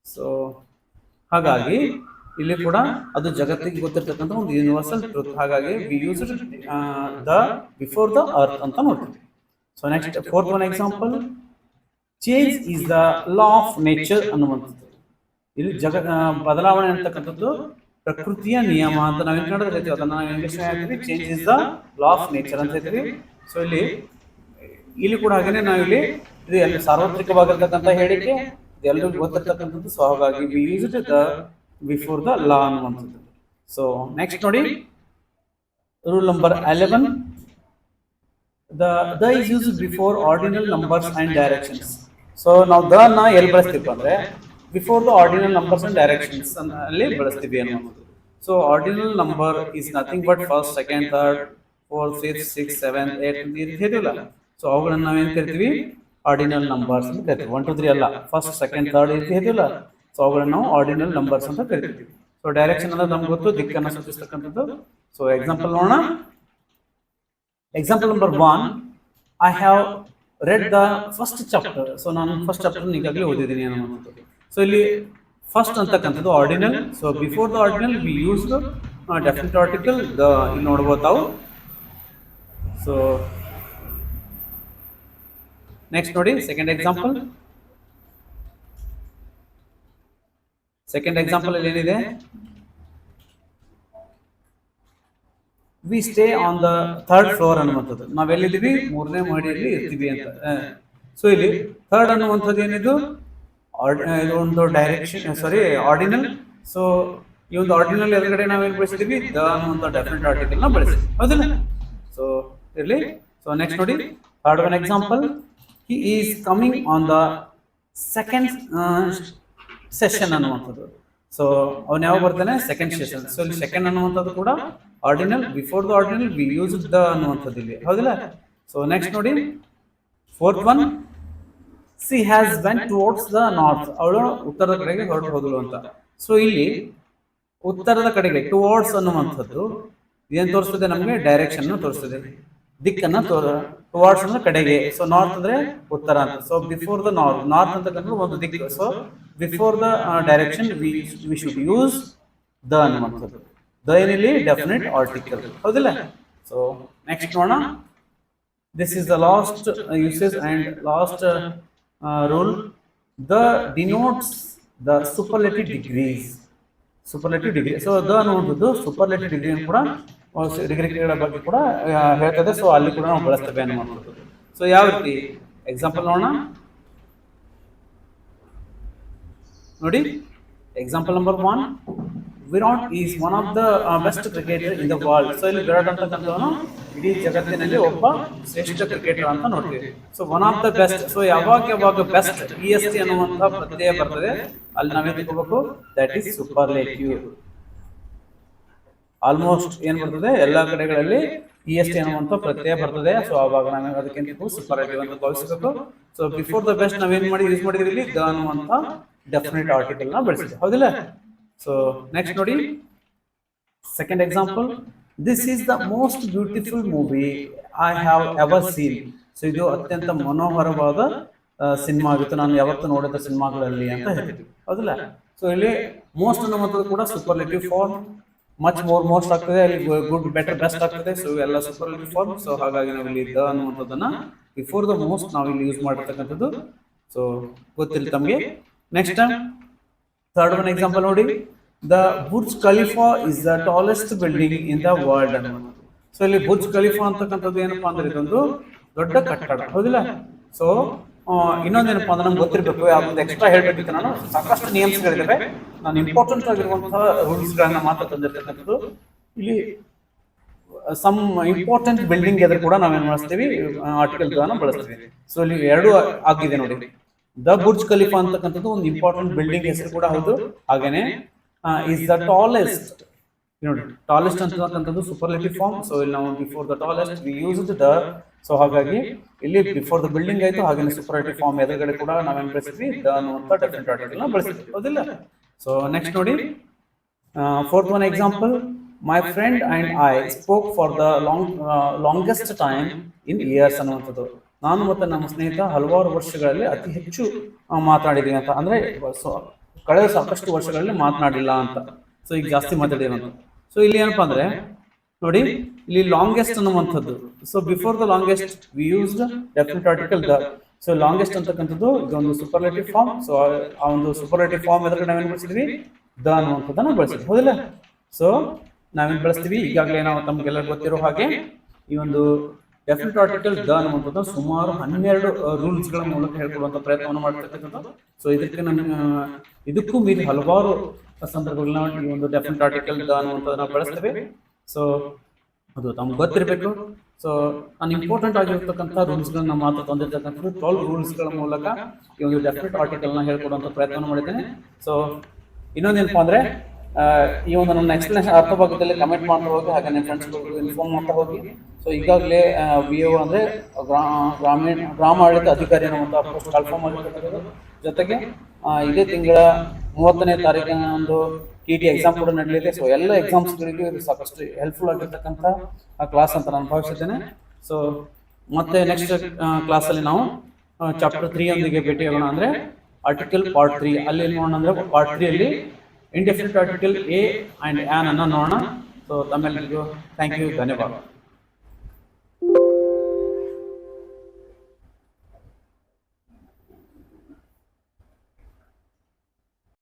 ಸೊ ಹಾಗಾಗಿ ಇಲ್ಲಿ ಕೂಡ ಅದು ಜಗತ್ತಿಗೆ ಗೊತ್ತಿರ್ತಕ್ಕಂಥ ಒಂದು ಯೂನಿವರ್ಸಲ್ ಟ್ರೂತ್. ಹಾಗಾಗಿ we use the before the earth ಅಂತ ನೋಡ್ತೀವಿ. So next fourth one example, change is the law of nature ಅನ್ನುವಂಥದ್ದು. ಇಲ್ಲಿ ಬದಲಾವಣೆ ಅಂತಕ್ಕಂಥದ್ದು ಪ್ರಕೃತಿಯ ನಿಯಮ ಅಂತ ನಾವೇನ್ ಕನ್ನಡದಲ್ಲಿ ಹೇಳ್ತೀವಿ, ಅದನ್ನ ನಾವು ಇಂಗ್ಲಿಷ್ ಹೇಳ್ತೀವಿ change is the law of nature ಅಂತ ಹೇಳ್ತೀವಿ. ಸೊ ಇಲ್ಲಿ ಕೂಡ ಹಾಗೇನೆ ನಾವಿಲ್ಲಿ ಇದು ಎಲ್ಲ ಸಾರ್ವತ್ರಿಕವಾಗಿರ್ತಕ್ಕಂಥ ಹೇಳಿಕೆ, ಎಲ್ಲರಿಗೂ ಗೊತ್ತಿರ್ತಕ್ಕಂಥದ್ದು. ಸೊ ಹಾಗಾಗಿ we use the before the law ಅನ್ನುವಂಥದ್ದು. ಸೊ ನೆಕ್ಸ್ಟ್ ನೋಡಿ, rule number 11, the is use before ordinal numbers and directions. So ನಾವು ದ ನ ಎಲ್ಲಿ ಬಳಸ್ತೀವಿ ಅಂದ್ರೆ before the ordinal numbers and directions ಅಲ್ಲಿ ಬಳಸ್ತೀವಿ ಅನ್ನುವಂಥದ್ದು. So ordinal number is nothing but first, second, third, fourth, fifth, six, seventh, eight ಈ ರೀತಿ ಹೇಳಿಲ್ಲ. ಸೊ ಅವುಗಳನ್ನ ನಾವೇನ್ ಕರಿತೀವಿ? ಆರ್ಡಿನಲ್ ನಂಬರ್ಸ್ ಅಂತ ಕರಿತೀವಿ. 1 2 3 ಅಲ್ಲ, ಫಸ್ಟ್, ಸೆಕೆಂಡ್, ಥರ್ಡ್ ಈ ರೀತಿ ಹೇಳಿಲ್ಲ. ಸೊ ಅವುಗಳನ್ನ ನಾವು ಆರ್ಡಿನಲ್ ನಂಬರ್ಸ್ ಅಂತ ಕರಿತೀವಿ. ಸೊ ಡೈರೆಕ್ಷನ್ ಅಂದ್ರೆ ನಮ್ಗೆ ಗೊತ್ತು, ದಿಕ್ಕನ್ನು ಸೂಚಿಸ್ತಕ್ಕಂಥದ್ದು. ಸೊ ಎಕ್ಸಾಂಪಲ್ ನೋಡೋಣ. Example number 1, I have read the first chapter. So ನಾನು ಫಸ್ಟ್ ಚಾಪ್ಟರ್ ಈಗಾಗಲೇ ಓದಿದ್ದೀನಿ ಅನ್ನುವಂಥದ್ದು. ಸೊ ಇಲ್ಲಿ ಫಸ್ಟ್ ಅಂತಕ್ಕಂಥದ್ದು ordinal. So before the ordinal we use definite article the. ಇಲ್ಲಿ ನೋಡ್ಬೋದು ತಾವು. ಸೊ ನೆಕ್ಸ್ಟ್ ನೋಡಿ, ಸೆಕೆಂಡ್ ಎಕ್ಸಾಂಪಲ್. ಸೆಕೆಂಡ್ ಎಕ್ಸಾಂಪಲ್ ಅಲ್ಲಿ ಏನಿದೆ? We stay on the third floor ಅನ್ನುವಂಥದ್ದು. ನಾವೆಲ್ಲಿದ್ದೀವಿ? 3ನೇ ಮಹಡಿಯಲ್ಲಿ ಇರ್ತೀವಿ ಅಂತ. ಸೊ ಇಲ್ಲಿ ಥರ್ಡ್ ಅನ್ನುವಂಥದ್ದು ಏನಿದು? ಒಂದು ಡೈರೆಕ್ಷನ್, ಸಾರಿ ಆರ್ಡಿನಲ್. ಸೊ ಈ ಒಂದು ಆರ್ಡಿನಲ್ ಎದುರುಗಡೆ ನಾವೇನು ಬಳಸ್ತೀವಿ? ದ ಅನ್ನುವಂಥ ಡೆಫಿನೆಟ್ ಆರ್ಟಿಕಲ್ ನ ಬಳಸ್ತೀವಿ, ಹೌದಿಲ್ಲ? ಸೊ ಇರ್ಲಿ. ಸೊ ನೆಕ್ಸ್ಟ್ ನೋಡಿ, third one example, he is coming on the second session ಅನ್ನುವಂಥದ್ದು. ಸೊ ಅವನು ಯಾವಾಗ ಬರ್ತಾನೆ? Second session. ಸೊ ಇಲ್ಲಿ ಸೆಕೆಂಡ್ ಅನ್ನುವಂಥದ್ದು ಕೂಡ ordinal. Before the ordinal we use the ಅನ್ನುವಂಥದ್ದು ಇಲ್ಲಿ, ಹೌದಿಲ್ಲ? ಸೊ ನೆಕ್ಸ್ಟ್ ನೋಡಿ, fourth one, C has vent towards the north. ಅವಳು ಉತ್ತರದ ಕಡೆಗೆ ಹೊರಟು ಹೋದಳು ಅಂತ. ಸೊ ಇಲ್ಲಿ ಉತ್ತರದ ಕಡೆಗೆ ಟುವರ್ಡ್ಸ್ ಅನ್ನುವಂಥದ್ದು ಏನ್ ತೋರಿಸ್ತದೆ? ನಮಗೆ ಡೈರೆಕ್ಷನ್ ತೋರಿಸ್ತದೆ, ದಿಕ್ಕನ್ನ ಟುವರ್ಡ್ಸ್ ಅಂದ್ರೆ ಕಡೆಗೆ. ಸೊ ನಾರ್ತ್ ಅಂದ್ರೆ ಉತ್ತರ ಅಂತ. ಸೊ ಬಿಫೋರ್ ದ ನಾರ್ತ್ ಅಂತಕ್ಕಂಥ ಒಂದು ದಿಕ್ಕು. So before the direction V should use the ಅನ್ನುವಂಥದ್ದು. ದ ಏನಿಲ್ಲಿ ಡೆಫಿನೆಟ್ ಆರ್ಟಿಕಲ್, ಹೌದಿಲ್ಲ? ಸೊ ನೆಕ್ಸ್ಟ್ ನೋಡೋಣ. This is the last usage and last rule. The denotes the superlative degrees. Superlative degree. So the ಅನ್ನುವಂಥದ್ದು superlative degree ಕೂಡ ಡಿಗ್ರಿಗಳ ಬಗ್ಗೆ ಕೂಡ ಹೇಳ್ತದೆ. So ಅಲ್ಲಿ ಕೂಡ ನಾವು ಬಳಸ್ತೇವೆ ಅನ್ನುವಂಥದ್ದು. ಸೊ ಯಾವ ರೀತಿ? ಎಕ್ಸಾಂಪಲ್ ನೋಡೋಣ ನೋಡಿ. Example number 1, Virat is one of the best cricketer in the world. So ಇಲ್ಲಿ ವಿರಾಟ್ ಅಂತಕ್ಕಂಥವನು ಇಡೀ ಜಗತ್ತಿನಲ್ಲಿ ಒಬ್ಬ ಶ್ರೇಷ್ಠ ಕ್ರಿಕೆಟರ್ ಅಂತ ನೋಡ್ತೀವಿ. So one of the best. So ಯಾವಾಗ ಬೆಸ್ಟ್ EST ಅನ್ನುವಂಥ ಪ್ರತ್ಯಯ ಬರ್ತದೆ, ಅಲ್ಲಿ ನಾವೇನ್ ತಿಳ್ಕೋಬೇಕು? That is superlative. ಆಲ್ಮೋಸ್ಟ್ ಏನ್ ಬರ್ತದೆ? ಎಲ್ಲಾ ಕಡೆಗಳಲ್ಲಿ EST ಅನ್ನುವಂಥ ಪ್ರತ್ಯಯ ಬರ್ತದೆ. ಸೊ ಅವಾಗ ನಾವು ಅದಕ್ಕಿಂತ ಸೂಪರ್ಲೇಟಿವ್ ಅಂತ ಭಾವಿಸಬೇಕು. ಸೊ ಬಿಫೋರ್ ದ ಬೆಸ್ಟ್ ನಾವೇನ್ ಯೂಸ್ ಮಾಡಿದ್ವಿ? ಇಲ್ಲಿ ದ ಅನ್ನುವಂಥ ಡೆಫಿನೆಟ್ ಆರ್ಟಿಕಲ್ ನ ಬಳಸಿದ್ವಿ, ಹೌದಿಲ್ಲ? ಸೊ ನೆಕ್ಸ್ಟ್ ನೋಡಿ, second example, this is the most beautiful movie I have ever seen. So ಇದು ಅತ್ಯಂತ ಮನೋಹರವಾದ ಸಿನಿಮಾ ಆಗಿತ್ತು, ನಾನು ಯಾವತ್ತೂ ನೋಡಿದ ಸಿನಿಮಾಗಳಲ್ಲಿ ಅಂತ ಹೇಳ್ತೀವಿ, ಹೌದಿಲ್ಲ? ಸೊ ಇಲ್ಲಿ ಮೋಸ್ಟ್ ಅನ್ನುವಂಥದ್ದು ಕೂಡ ಸೂಪರ್ಲೇಟಿವ್ ಫಾರ್ಮ್. ಮಚ್ ಮೋಸ್ಟ್ ಆಗ್ತದೆ, ಅಲ್ಲಿ ಗುಡ್, ಬೆಟರ್, ಬೆಸ್ಟ್ ಆಗ್ತದೆ. ಸೊ ಎಲ್ಲ ಸೂಪರ್ಲೇಟಿವ್ ಫಾರ್ಮ್. ಸೊ ಹಾಗಾಗಿ ನಾವು ಇಲ್ಲಿ ದ ಅನ್ನುವಂಥದ್ದನ್ನ ಬಿಫೋರ್ ದ ಮೋಸ್ಟ್ ನಾವು ಇಲ್ಲಿ ಯೂಸ್ ಮಾಡಿರ್ತಕ್ಕಂಥದ್ದು. ಸೊ ಗೊತ್ತಿಲ್ಲ ತಮಗೆ. ನೆಕ್ಸ್ಟ್ ಥರ್ಡ್ ಒನ್ ಎಕ್ಸಾಂಪಲ್ ನೋಡಿ, the Burj Khalifa is the tallest building in the world ಅನ್ನೋದು. ಸೊ ಇಲ್ಲಿ ಬುರ್ಜ್ ಖಲೀಫಾ ಅಂತಕ್ಕಂಥದ್ದು ಏನಪ್ಪಾ ಅಂದ್ರೆ ಇದೊಂದು ದೊಡ್ಡ ಕಟ್ಟಡ, ಹೌದಿಲ್ಲ? ಸೊ ಇನ್ನೊಂದೇನಪ್ಪಾ ಅಂದ್ರೆ ನಮ್ಗೆ ಗೊತ್ತಿರಬೇಕು, ಯಾವ್ದು ಎಕ್ಸ್ಟ್ರಾ ಹೇಳ್ಬೇಕಿತ್ತು. ನಾನು ಸಾಕಷ್ಟು ನಿಯಮಗಳಿದ್ದಾವೆ, ನಾನು ಇಂಪಾರ್ಟೆಂಟ್ ಆಗಿರುವಂತಹ ರೂಲ್ಸ್ ಗಳನ್ನ ಮಾತ್ರ ತಂದಿರ್ತಕ್ಕಂಥದ್ದು. ಇಲ್ಲಿ ಸಮ್ ಇಂಪಾರ್ಟೆಂಟ್ ಬಿಲ್ಡಿಂಗ್ ಎದುರು ಕೂಡ ನಾವೇನ್ ಬಳಸ್ತೀವಿ ಆರ್ಟಿಕಲ್ ದ ನ ಬಳಸ್ತೀವಿ. ಸೊ ಇಲ್ಲಿ ಎರಡು ಆಗಿದೆ ನೋಡಿ. ದ ಬುರ್ಜ್ ಖಲೀಫಾ ಅಂತಕ್ಕಂಥದ್ದು ಒಂದು ಇಂಪಾರ್ಟೆಂಟ್ ಬಿಲ್ಡಿಂಗ್ ಹೆಸರು ಕೂಡ ಹೌದು. ಹಾಗೇನೆ ಇಸ್ ದ ಟಾಲೆಸ್ಟ್ ನೋಡಿ, ಟಾಲೆಸ್ಟ್ ಅಂತಕ್ಕಂಥದ್ದು ಸೂಪರ್ಲೇಟಿವ್ ಫಾರ್ಮ್. ಸೊ ಇಲ್ಲಿ ನಾವು before the tallest V used the. So ಹಾಗಾಗಿ ಇಲ್ಲಿ ಬಿಫೋರ್ ದ ಬಿಲ್ಡಿಂಗ್ ಆಯ್ತು, ಹಾಗೇನೆ ಸೂಪರ್ಲೇಟಿವ್ ಫಾರ್ಮ್ ಎದುರುಗಡೆ ಕೂಡ ನಾವೇನ್ ಬಳಸಿದ್ವಿ, ದ ಅನ್ನುವಂಥ ಡೆಫಿನೆಟ್ ಆರ್ಟಿಕಲ್ ನ ಬಳಸಿದ್ವಿ, ಹೌದಿಲ್ಲ. ಸೊ ನೆಕ್ಸ್ಟ್ ನೋಡಿ, fourth one example, my friend and I spoke for the longest time in years ಅನ್ನುವಂಥದ್ದು. ನಾನು ಮತ್ತು ನಮ್ಮ ಸ್ನೇಹಿತ ಹಲವಾರು ವರ್ಷಗಳಲ್ಲಿ ಅತಿ ಹೆಚ್ಚು ಮಾತನಾಡಿದೀವಿ ಅಂತ, ಅಂದ್ರೆ ಕಳೆದ ಸಾಕಷ್ಟು ವರ್ಷಗಳಲ್ಲಿ ಮಾತನಾಡಿಲ್ಲ ಅಂತ. ಸೊ ಈಗ ಜಾಸ್ತಿ ಮಾತಾಡಿದೀವಿ ಅಂತ. ಸೊ ಇಲ್ಲಿ ಏನಪ್ಪಾ ಅಂದ್ರೆ ನೋಡಿ, ಇಲ್ಲಿ ಲಾಂಗೆಸ್ಟ್ ಅನ್ನುವಂಥದ್ದು. So before the longest V used definite article the. So longest ಅಂತಕ್ಕಂಥದ್ದು ಇದೊಂದು ಸೂಪರ್ಲೇಟಿವ್ ಫಾರ್ಮ್. ಸೊ ಆ ಒಂದು ಸೂಪರ್ಲೇಟಿವ್ ಫಾರ್ಮ್ ಎದುರು ನಾವೇನು ಬಳಸಿದ್ವಿ, ದ ಅನ್ನುವಂಥದ್ದನ್ನು ಬಳಸಿದ್ವಿ, ಹೌದಿಲ್ಲ. ಸೊ ನಾವೇನು ಬಳಸ್ತೀವಿ, ಈಗಾಗಲೇ ನಾವು ತಮಗೆಲ್ಲ ಗೊತ್ತಿರೋ ಹಾಗೆ ಈ ಒಂದು ಡೆಫಿನೆಟ್ ಆರ್ಟಿಕಲ್ ದ ಅನ್ನುವಂಥದ್ದು ಸುಮಾರು 12 ರೂಲ್ಸ್ಗಳ ಮೂಲಕ ಹೇಳ್ಕೊಡುವಂಥ ಪ್ರಯತ್ನವನ್ನು ಮಾಡ್ತಿರ್ತಕ್ಕಂಥದ್ದು. ಸೊ ಇದಕ್ಕೂ ಮೀರಿ ಹಲವಾರು ಸಂದರ್ಭಗಳನ್ನ ಈ ಒಂದು ಡೆಫಿನೆಟ್ ಆರ್ಟಿಕಲ್ ದ ಅನ್ನುವಂಥದ್ದನ್ನ ಬಳಸ್ತೇವೆ. ಸೊ ಅದು ತಮ್ಗೆ ಗೊತ್ತಿರಬೇಕು. ಸೊ ನಾನು ಇಂಪಾರ್ಟೆಂಟ್ ಆಗಿರ್ತಕ್ಕಂಥ ರೂಲ್ಸ್ಗಳನ್ನ ಮಾತ್ರ ತಂದಿರ್ತಕ್ಕಂಥದ್ದು 12 ರೂಲ್ಸ್ಗಳ ಮೂಲಕ ಈ ಒಂದು ಡೆಫಿನೆಟ್ ಆರ್ಟಿಕಲ್ನ ಹೇಳ್ಕೊಡುವಂಥ ಪ್ರಯತ್ನವನ್ನು ಮಾಡಿದ್ದೇನೆ. ಸೊ ಇನ್ನೊಂದೇನಪ್ಪ ಅಂದ್ರೆ ಈ ಒಂದು ನನ್ನ ಎಕ್ಸ್ಪ್ಲನೇಷನ್ ಅರ್ಥ ಭಾಗದಲ್ಲಿ ಕಮೆಂಟ್ ಮಾಡ್ತಾ ಹೋಗಿ, ಹಾಗೆ ನನ್ನ ಫ್ರೆಂಡ್ಸ್ಗಳಿಗೆ ಇನ್ಫಾರ್ಮ್ ಮಾಡ್ತಾ ಹೋಗಿ. ಸೊ ಈಗಾಗಲೇ VO ಅಂದ್ರೆ ಗ್ರಾಮಾಡಳಿತ ಅಧಿಕಾರಿ ಅನ್ನುವಂಥ ಪೋಸ್ಟ್ ಕನ್ಫರ್ಮ್ ಆಗಿರ್ತಕ್ಕಂಥದ್ದು. ಜೊತೆಗೆ ಇದೇ ತಿಂಗಳ 30ನೇ ತಾರೀಕಿನ ಒಂದು TT ಎಕ್ಸಾಮ್ ಕೂಡ ನಡೆಯಲಿದೆ. ಸೊ ಎಲ್ಲ ಎಕ್ಸಾಮ್ಸ್ಗಳಿಗೆ ಇದು ಸಾಕಷ್ಟು ಹೆಲ್ಪ್ಫುಲ್ ಆಗಿರ್ತಕ್ಕಂಥ ಕ್ಲಾಸ್ ಅಂತ ನಾನು ಭಾವಿಸಿದ್ದೇನೆ. ಸೊ ಮತ್ತೆ ನೆಕ್ಸ್ಟ್ ಕ್ಲಾಸಲ್ಲಿ ನಾವು ಚಾಪ್ಟರ್ 3 ಯೊಂದಿಗೆ ಭೇಟಿಯಾಗೋಣ. ಅಂದ್ರೆ ಆರ್ಟಿಕಲ್ ಪಾರ್ಟ್ 3 ಅಲ್ಲಿ ನೋಡೋಣ. ಅಂದ್ರೆ ಪಾರ್ಟ್ 3 ಅಲ್ಲಿ indefinite article A and on ಅನ್ನ ನೋಡೋಣ. ಸೊ ತಮ್ಮೆಲ್ಲರಿಗೂ ಥ್ಯಾಂಕ್ ಯು, ಧನ್ಯವಾದ.